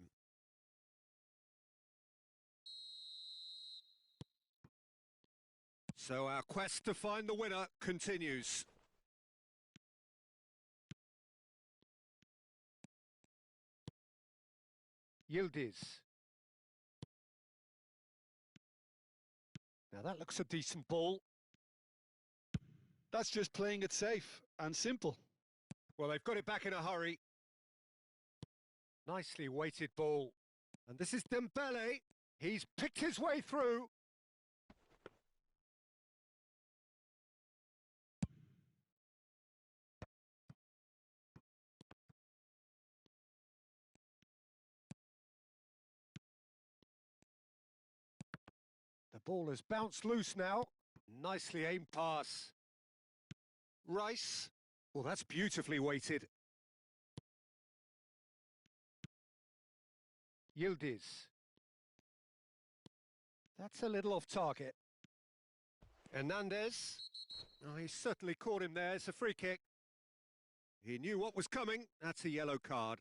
So our quest to find the winner continues. Yildiz. Now that looks a decent ball. That's just playing it safe and simple. Well, they've got it back in a hurry. Nicely weighted ball. And this is Dembele. He's picked his way through. The ball has bounced loose now. Nicely aimed pass. Rice. Well, that's beautifully weighted. Yildiz. That's a little off target. Hernandez. Oh, he certainly caught him there. It's a free kick. He knew what was coming. That's a yellow card.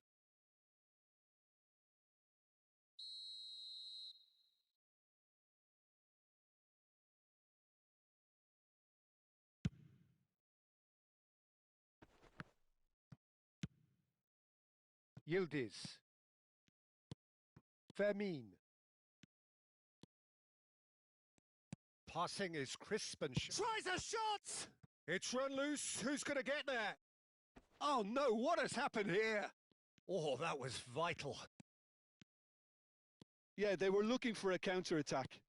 Yildiz. Fermin. Passing is crisp and tries a shot! It's run loose. Who's going to get there? Oh no, what has happened here? Oh, that was vital. Yeah, they were looking for a counter-attack.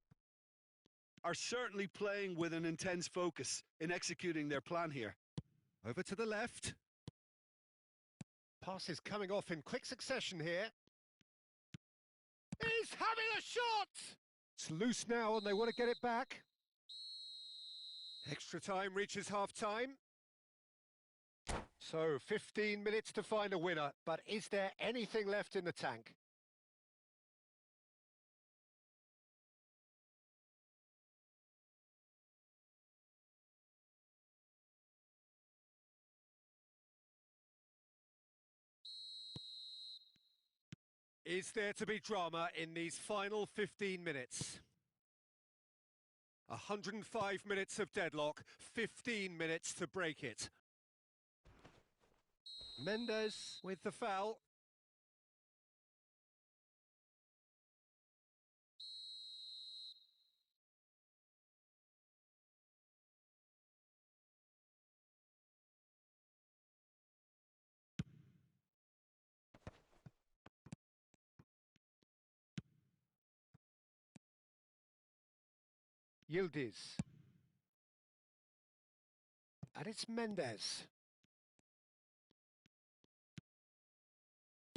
Are certainly playing with an intense focus in executing their plan here. Over to the left. Pass is coming off in quick succession here. He's having a shot! It's loose now and they want to get it back. Extra time reaches half-time. So 15 minutes to find a winner, but is there anything left in the tank? Is there to be drama in these final 15 minutes? 105 minutes of deadlock, 15 minutes to break it. Mendes with the foul. Yildiz. And it's Mendes.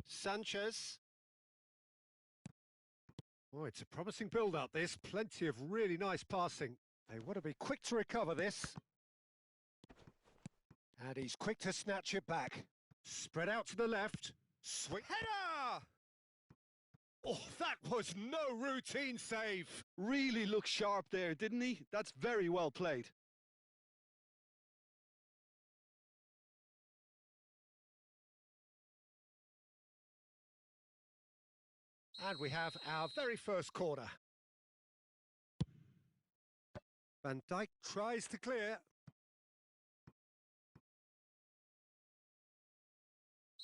Sanchez. Oh, it's a promising build-up, this. Plenty of really nice passing. They want to be quick to recover this. And he's quick to snatch it back. Spread out to the left. Sweet header! Oh, that was no routine save. Really looked sharp there, didn't he? That's very well played. And we have our very first corner. Van Dijk tries to clear.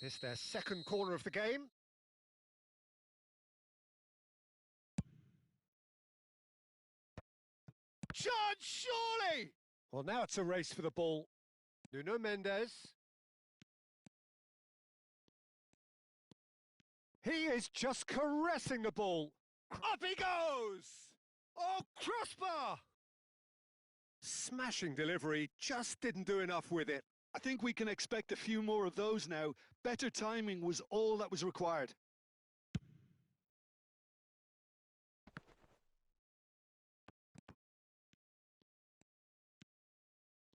This their second corner of the game. Chance, surely! Well, now it's a race for the ball. Nuno Mendes. He is just caressing the ball. Up he goes! Oh, crossbar! Smashing delivery, just didn't do enough with it. I think we can expect a few more of those now. Better timing was all that was required.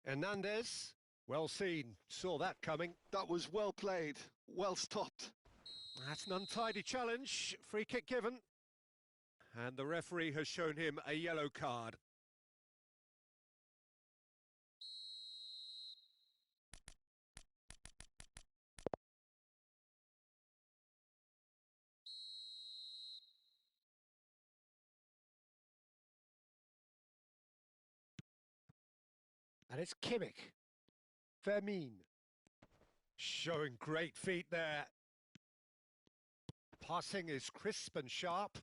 Hernandez, well seen, saw that coming. That was well played, well stopped. That's an untidy challenge, free kick given. And the referee has shown him a yellow card. And it's Kimmich. Fermin. Showing great feet there. Passing is crisp and sharp.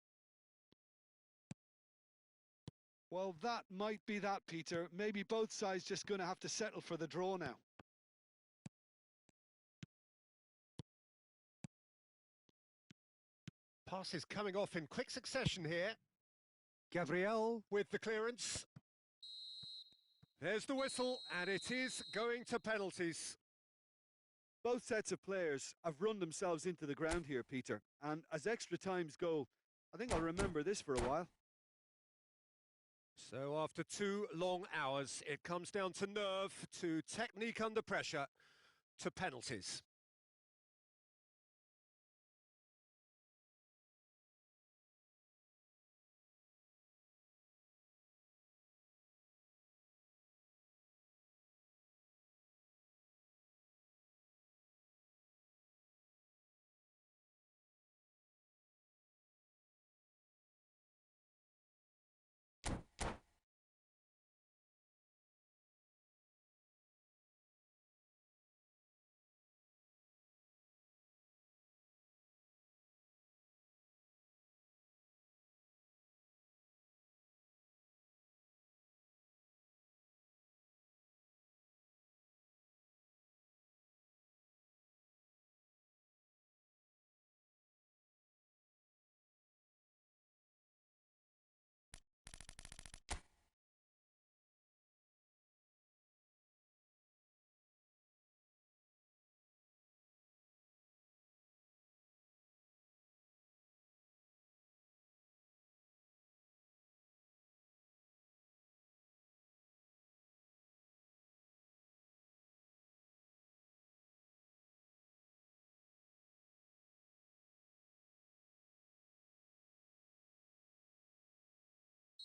Well, that might be that, Peter. Maybe both sides just going to have to settle for the draw now. Pass is coming off in quick succession here. Gabriel with the clearance. There's the whistle, and it is going to penalties. Both sets of players have run themselves into the ground here, Peter. And as extra times go, I think I'll remember this for a while. So after 2 long hours, it comes down to nerve, to technique under pressure, to penalties.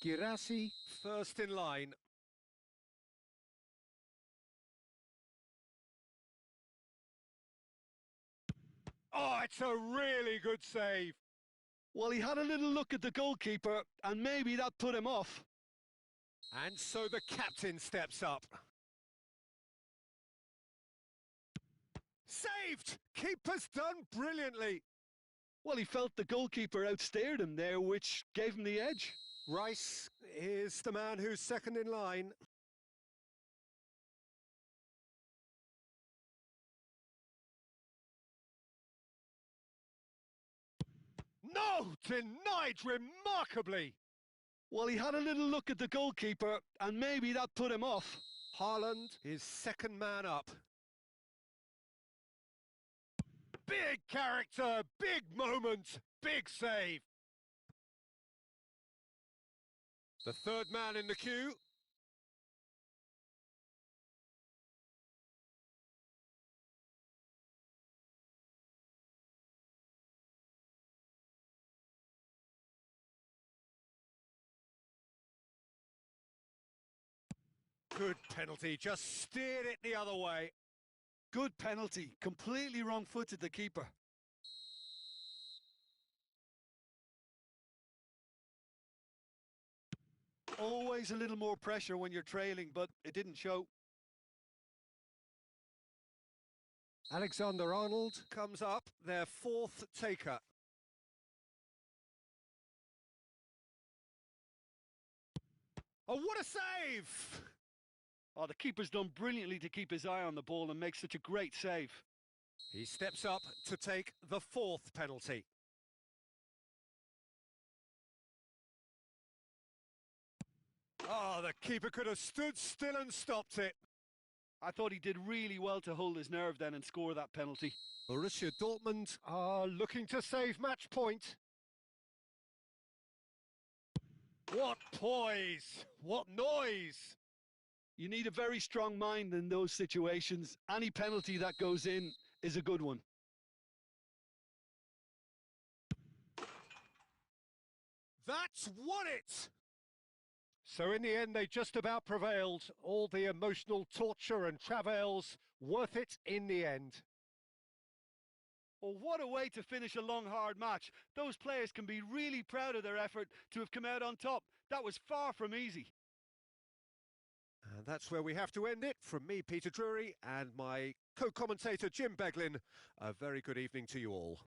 Girassi first in line. Oh, it's a really good save. Well, he had a little look at the goalkeeper, and maybe that put him off. And so the captain steps up. Saved! Keeper's done brilliantly. Well, he felt the goalkeeper outstared him there, which gave him the edge. Rice is the man who's second in line. No! Denied remarkably! Well, he had a little look at the goalkeeper, and maybe that put him off. Haaland is second man up. Big character, big moment, big save. The third man in the queue. Good penalty, just steered it the other way. Good penalty, completely wrong-footed the keeper. Always a little more pressure when you're trailing, but it didn't show. Alexander-Arnold comes up, their fourth taker. Oh, what a save! Oh, the keeper's done brilliantly to keep his eye on the ball and make such a great save. He steps up to take the fourth penalty. Oh, the keeper could have stood still and stopped it. I thought he did really well to hold his nerve then and score that penalty. Borussia Dortmund are looking to save match point. What poise! What noise! You need a very strong mind in those situations. Any penalty that goes in is a good one. That's won it! So in the end, they just about prevailed. All the emotional torture and travails, worth it in the end. Well, what a way to finish a long, hard match. Those players can be really proud of their effort to have come out on top. That was far from easy. And that's where we have to end it. From me, Peter Drury, and my co-commentator, Jim Beglin. A very good evening to you all.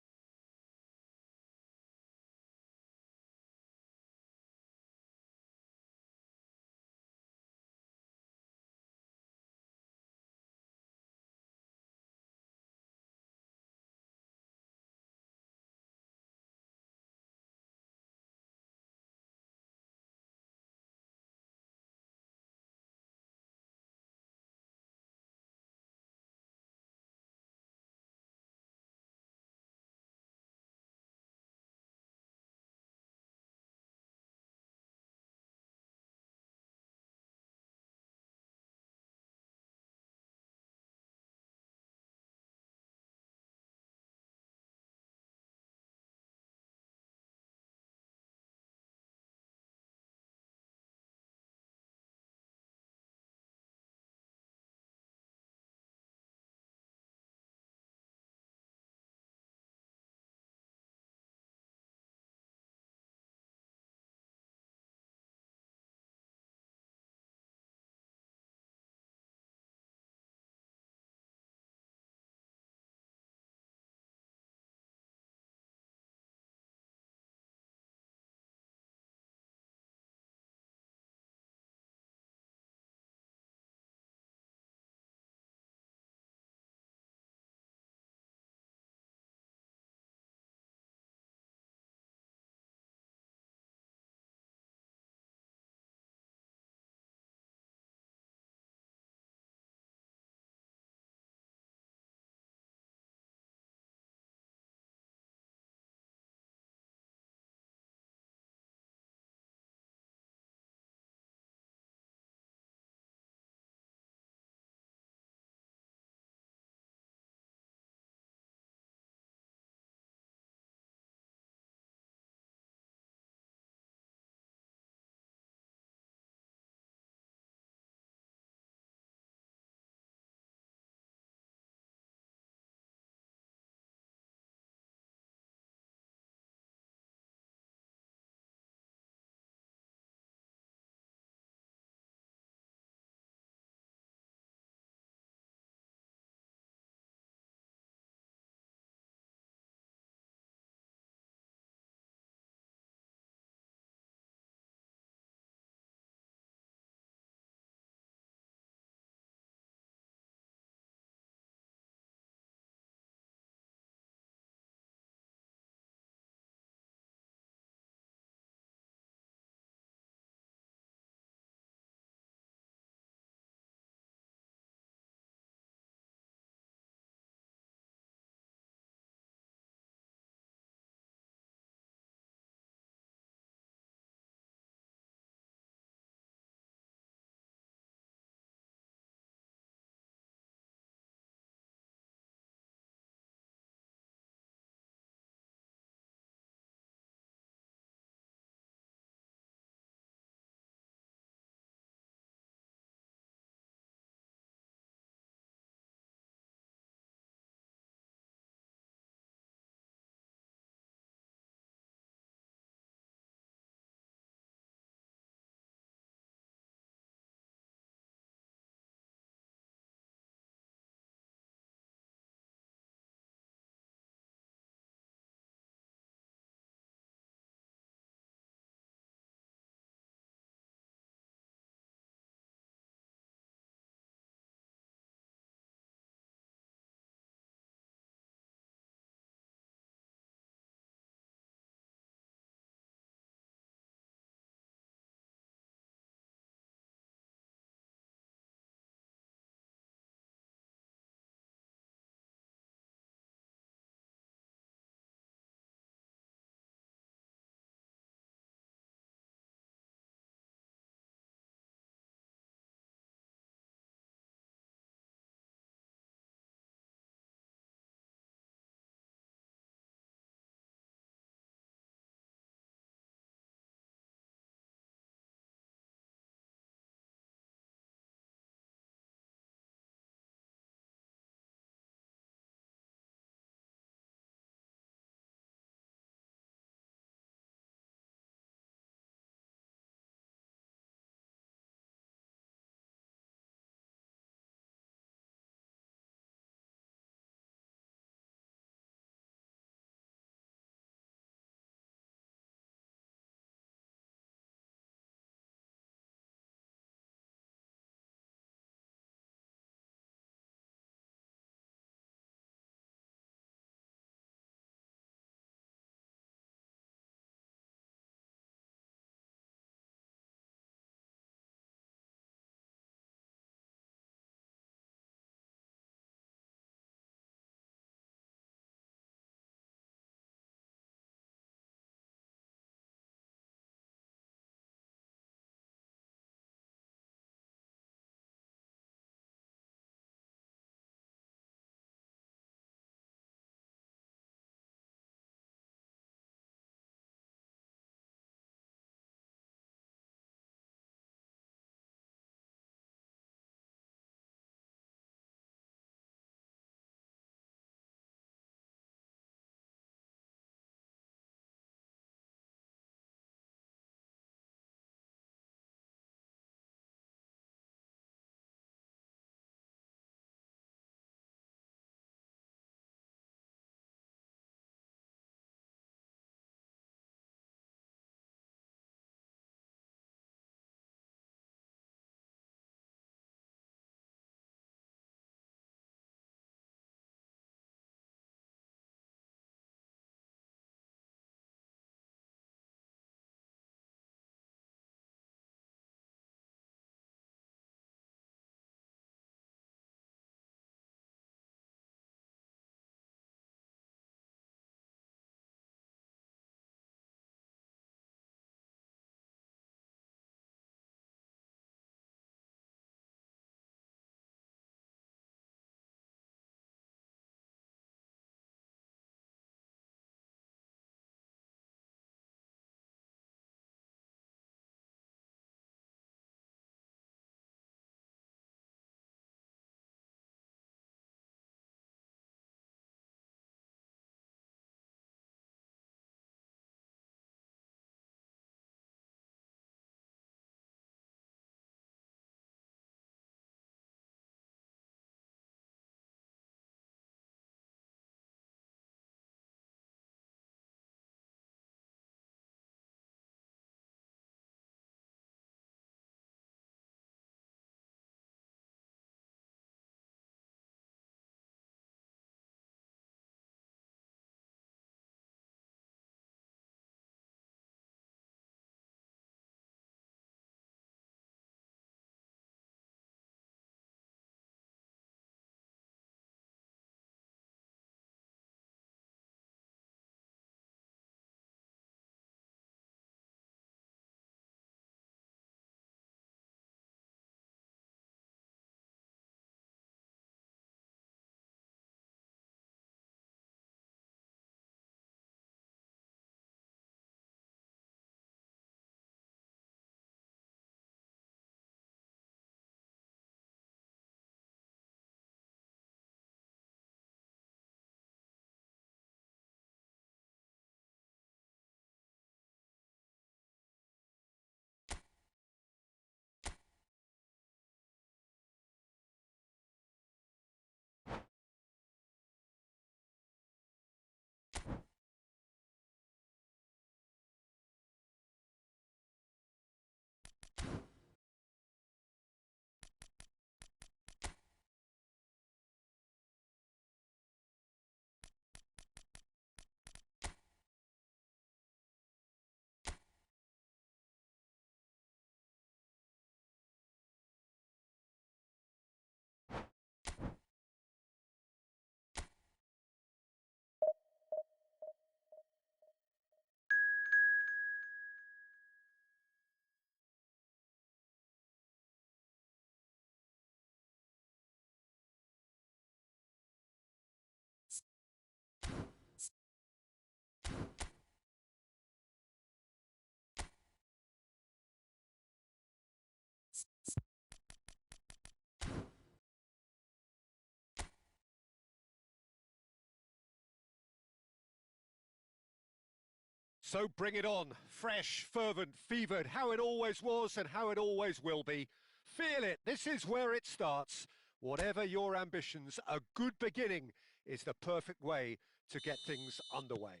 So bring it on. Fresh, fervent, fevered, how it always was and how it always will be. Feel it. This is where it starts. Whatever your ambitions, a good beginning is the perfect way to get things underway.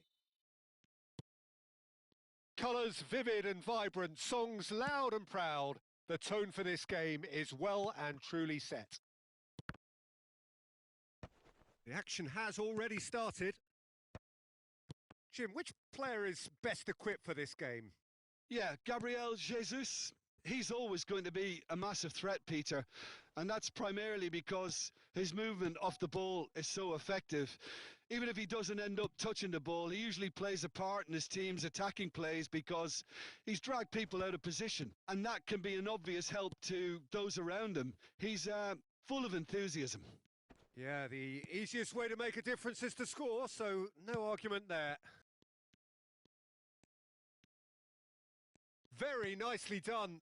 Colours vivid and vibrant, songs loud and proud. The tone for this game is well and truly set. The action has already started. Jim, which player is best equipped for this game? Yeah, Gabriel Jesus. He's always going to be a massive threat, Peter. And that's primarily because his movement off the ball is so effective. Even if he doesn't end up touching the ball, he usually plays a part in his team's attacking plays because he's dragged people out of position. And that can be an obvious help to those around him. He's full of enthusiasm. Yeah, the easiest way to make a difference is to score, so no argument there. Very nicely done.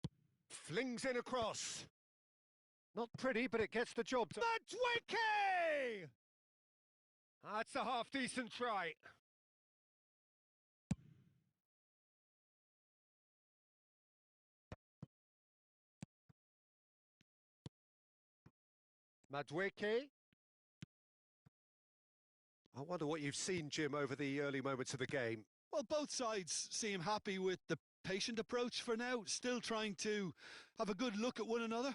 Flings in across. Not pretty, but it gets the job done. Dathuynh! That's a half-decent try. Dathuynh. I wonder what you've seen, Jim, over the early moments of the game. Well, both sides seem happy with the patient approach for now, still trying to have a good look at one another.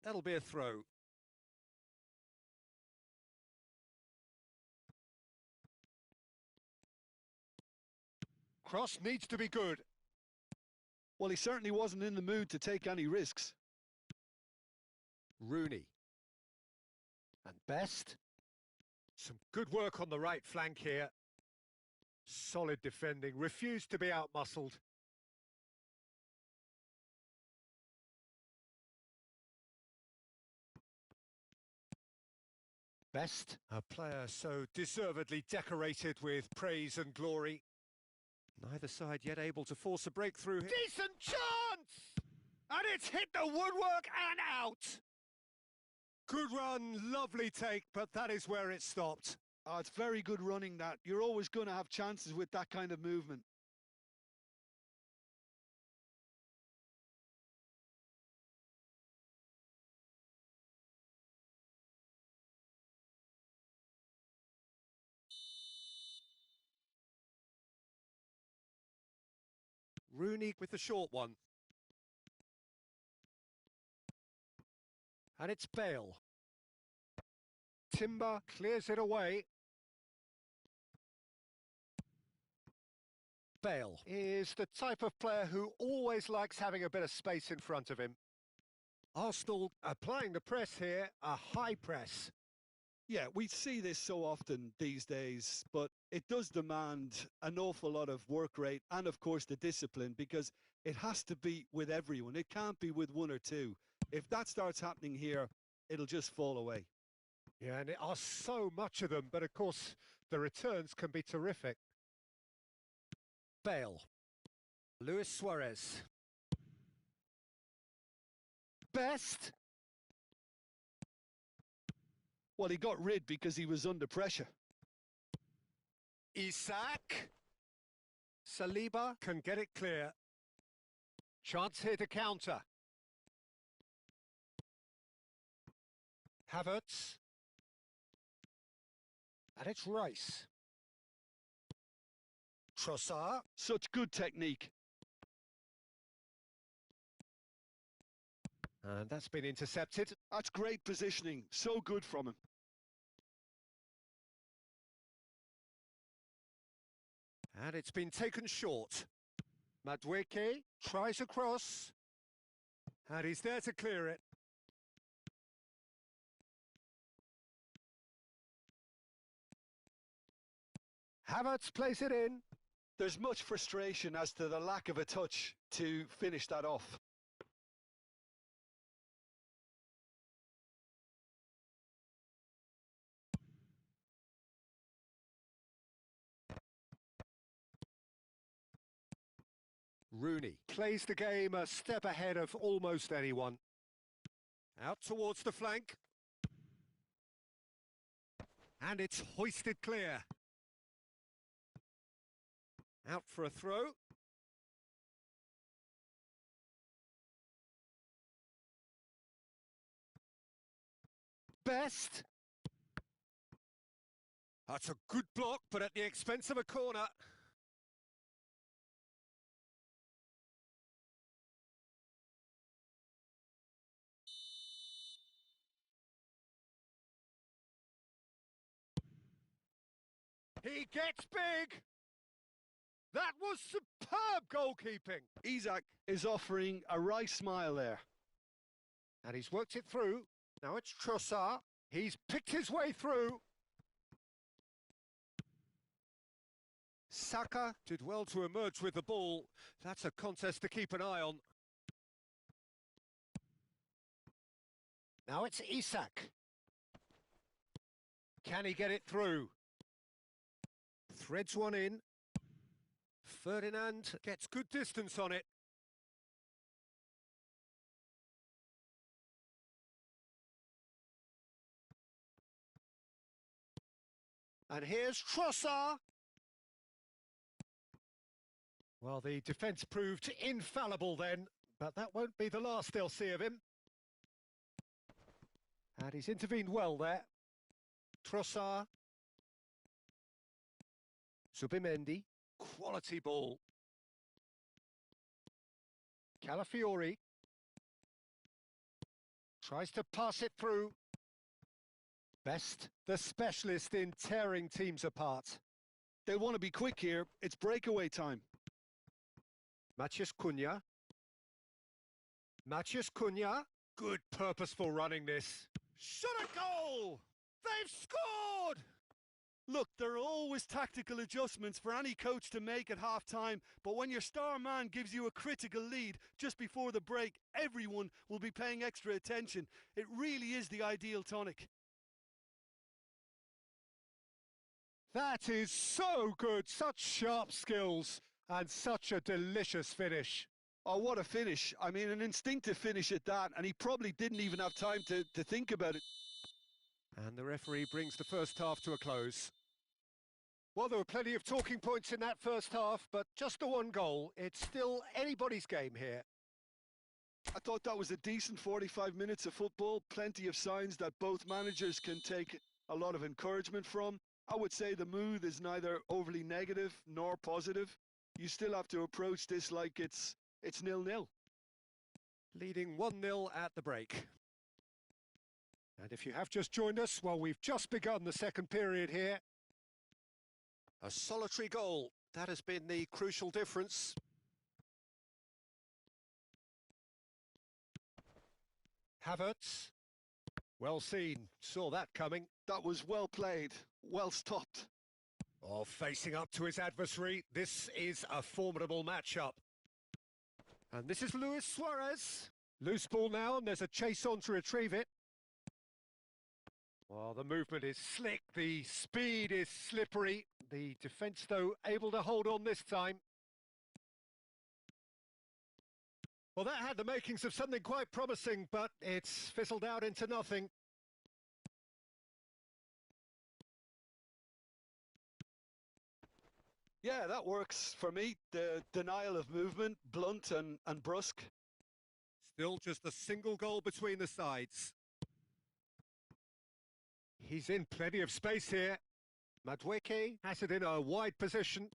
That'll be a throw. Cross needs to be good. Well, he certainly wasn't in the mood to take any risks. Rooney. And Best. Some good work on the right flank here. Solid defending, refused to be outmuscled. Best, a player so deservedly decorated with praise and glory. Neither side yet able to force a breakthrough. Decent chance! And it's hit the woodwork and out! Good run, lovely take, but that is where it stopped. Oh, it's very good running that. You're always going to have chances with that kind of movement. Rooney with the short one. And it's Bale. Timber clears it away. Bale is the type of player who always likes having a bit of space in front of him. Arsenal applying the press here, a high press. Yeah, we see this so often these days, but it does demand an awful lot of work rate and, of course, the discipline, because it has to be with everyone. It can't be with one or two. If that starts happening here, it'll just fall away. Yeah, and there are so much of them, but of course, the returns can be terrific. Bale. Luis Suarez. Best. Well, he got rid because he was under pressure. Isak. Saliba can get it clear. Chance here to counter. Havertz. And it's Rice. Trossard. Such good technique. And that's been intercepted. That's great positioning. So good from him. And it's been taken short. Dathuynh tries across. And he's there to clear it. Havertz plays it in. There's much frustration as to the lack of a touch to finish that off. Rooney plays the game a step ahead of almost anyone. Out towards the flank. And it's hoisted clear. Out for a throw. Best. That's a good block, but at the expense of a corner. He gets big. That was superb goalkeeping. Isak is offering a wry smile there. And he's worked it through. Now it's Trossard. He's picked his way through. Saka did well to emerge with the ball. That's a contest to keep an eye on. Now it's Isak. Can he get it through? Threads one in. Ferdinand gets good distance on it. And here's Trossard. Well, the defence proved infallible then, but that won't be the last they'll see of him. And he's intervened well there. Trossard. Subimendi. Quality ball. Calafiori. Tries to pass it through. Best, the specialist in tearing teams apart. They'll want to be quick here. It's breakaway time. Matheus Cunha. Matheus Cunha. Good purposeful running this. Shot a goal! They've scored! Look, there are always tactical adjustments for any coach to make at half-time, but when your star man gives you a critical lead just before the break, everyone will be paying extra attention. It really is the ideal tonic. That is so good, such sharp skills and such a delicious finish. Oh, what a finish. I mean, an instinctive finish at that, and he probably didn't even have time to think about it. And the referee brings the first half to a close. Well, there were plenty of talking points in that first half, but just the one goal. It's still anybody's game here. I thought that was a decent 45 minutes of football. Plenty of signs that both managers can take a lot of encouragement from. I would say the mood is neither overly negative nor positive. You still have to approach this like it's 0-0. Leading 1-0 at the break. And if you have just joined us, well, we've just begun the second period here. A solitary goal. That has been the crucial difference. Havertz. Well seen. Saw that coming. That was well played. Well stopped. Oh, facing up to his adversary. This is a formidable matchup. And this is Luis Suarez. Loose ball now, and there's a chase on to retrieve it. Well, the movement is slick, the speed is slippery. The defence, though, able to hold on this time. Well, that had the makings of something quite promising, but it's fizzled out into nothing. Yeah, that works for me. The denial of movement, blunt and brusque. Still just a single goal between the sides. He's in plenty of space here. Madueke has it in a wide position.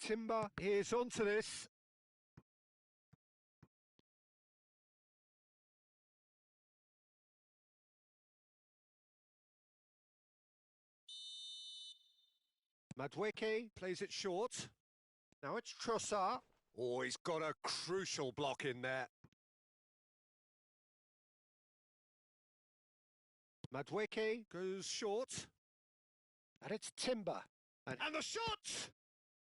Timber is onto this. Madueke plays it short. Now it's Trossard. Oh, he's got a crucial block in there. Madueke goes short. And it's Timber. And the shot!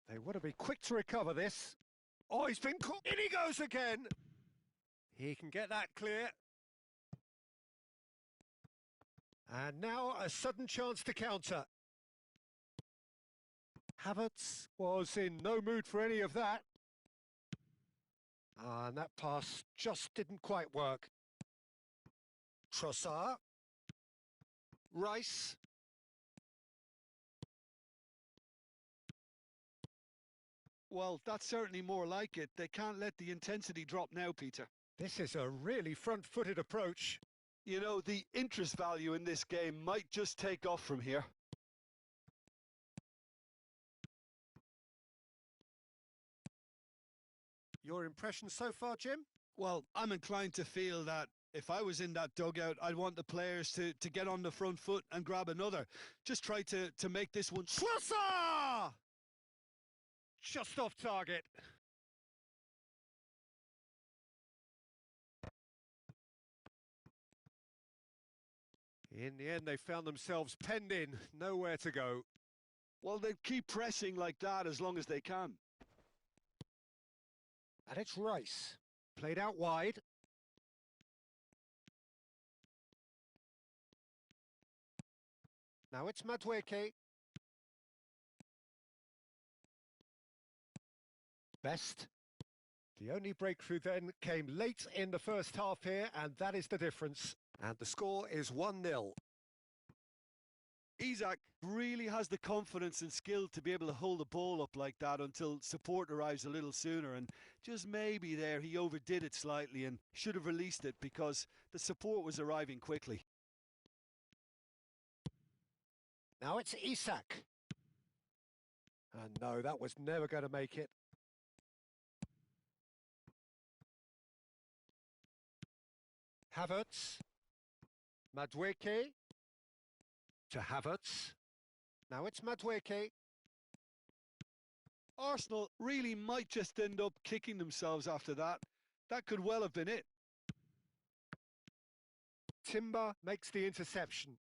They want to be quick to recover this. Oh, he's been caught. In he goes again. He can get that clear. And now a sudden chance to counter. Havertz was in no mood for any of that. And that pass just didn't quite work. Trossard. Rice. Well, that's certainly more like it. They can't let the intensity drop now, Peter. This is a really front-footed approach. You know, the interest value in this game might just take off from here. Your impression so far, Jim? Well, I'm inclined to feel that if I was in that dugout, I'd want the players to get on the front foot and grab another. Just try to make this one... Schlosser! Just off target. In the end, they found themselves penned in, nowhere to go. Well, they keep pressing like that as long as they can. And it's Rice. Played out wide. Now it's Madueke. Best. The only breakthrough then came late in the first half here, and that is the difference. And the score is 1-0. Isak really has the confidence and skill to be able to hold the ball up like that until support arrives a little sooner, and just maybe there he overdid it slightly and should have released it because the support was arriving quickly. Now it's Isak. And no, that was never going to make it. Havertz. Madueke. To Havertz. Now it's Madueke. Arsenal really might just end up kicking themselves after that. That could well have been it. Timber makes the interception.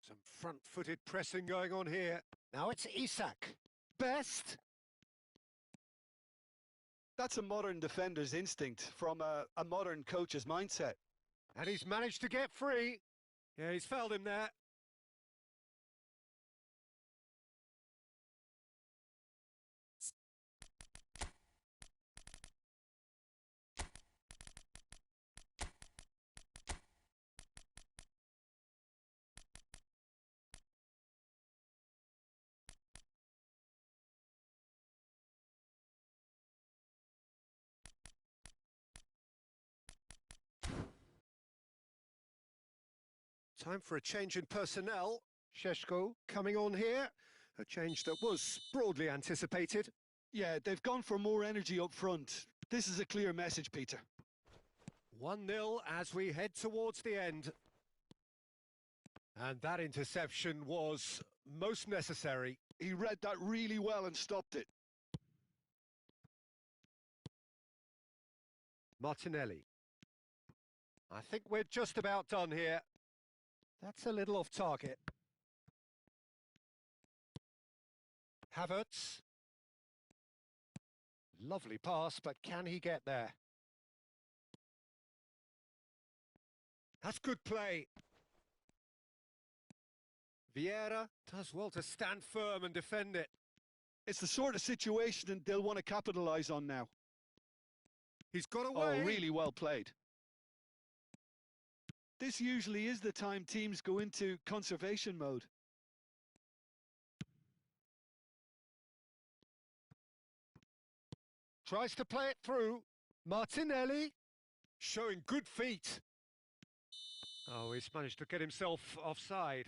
Some front-footed pressing going on here. Now it's Isak. Best. That's a modern defender's instinct from a modern coach's mindset. And he's managed to get free. Yeah, he's fouled him there. Time for a change in personnel. Šeško coming on here. A change that was broadly anticipated. Yeah, they've gone for more energy up front. This is a clear message, Peter. 1-0 as we head towards the end. And that interception was most necessary. He read that really well and stopped it. Martinelli. I think we're just about done here. That's a little off target. Havertz. Lovely pass, but can he get there? That's good play. Vieira does well to stand firm and defend it. It's the sort of situation that they'll want to capitalise on now. He's got away. Oh, really well played. This usually is the time teams go into conservation mode. Tries to play it through. Martinelli showing good feet. Oh, he's managed to get himself offside.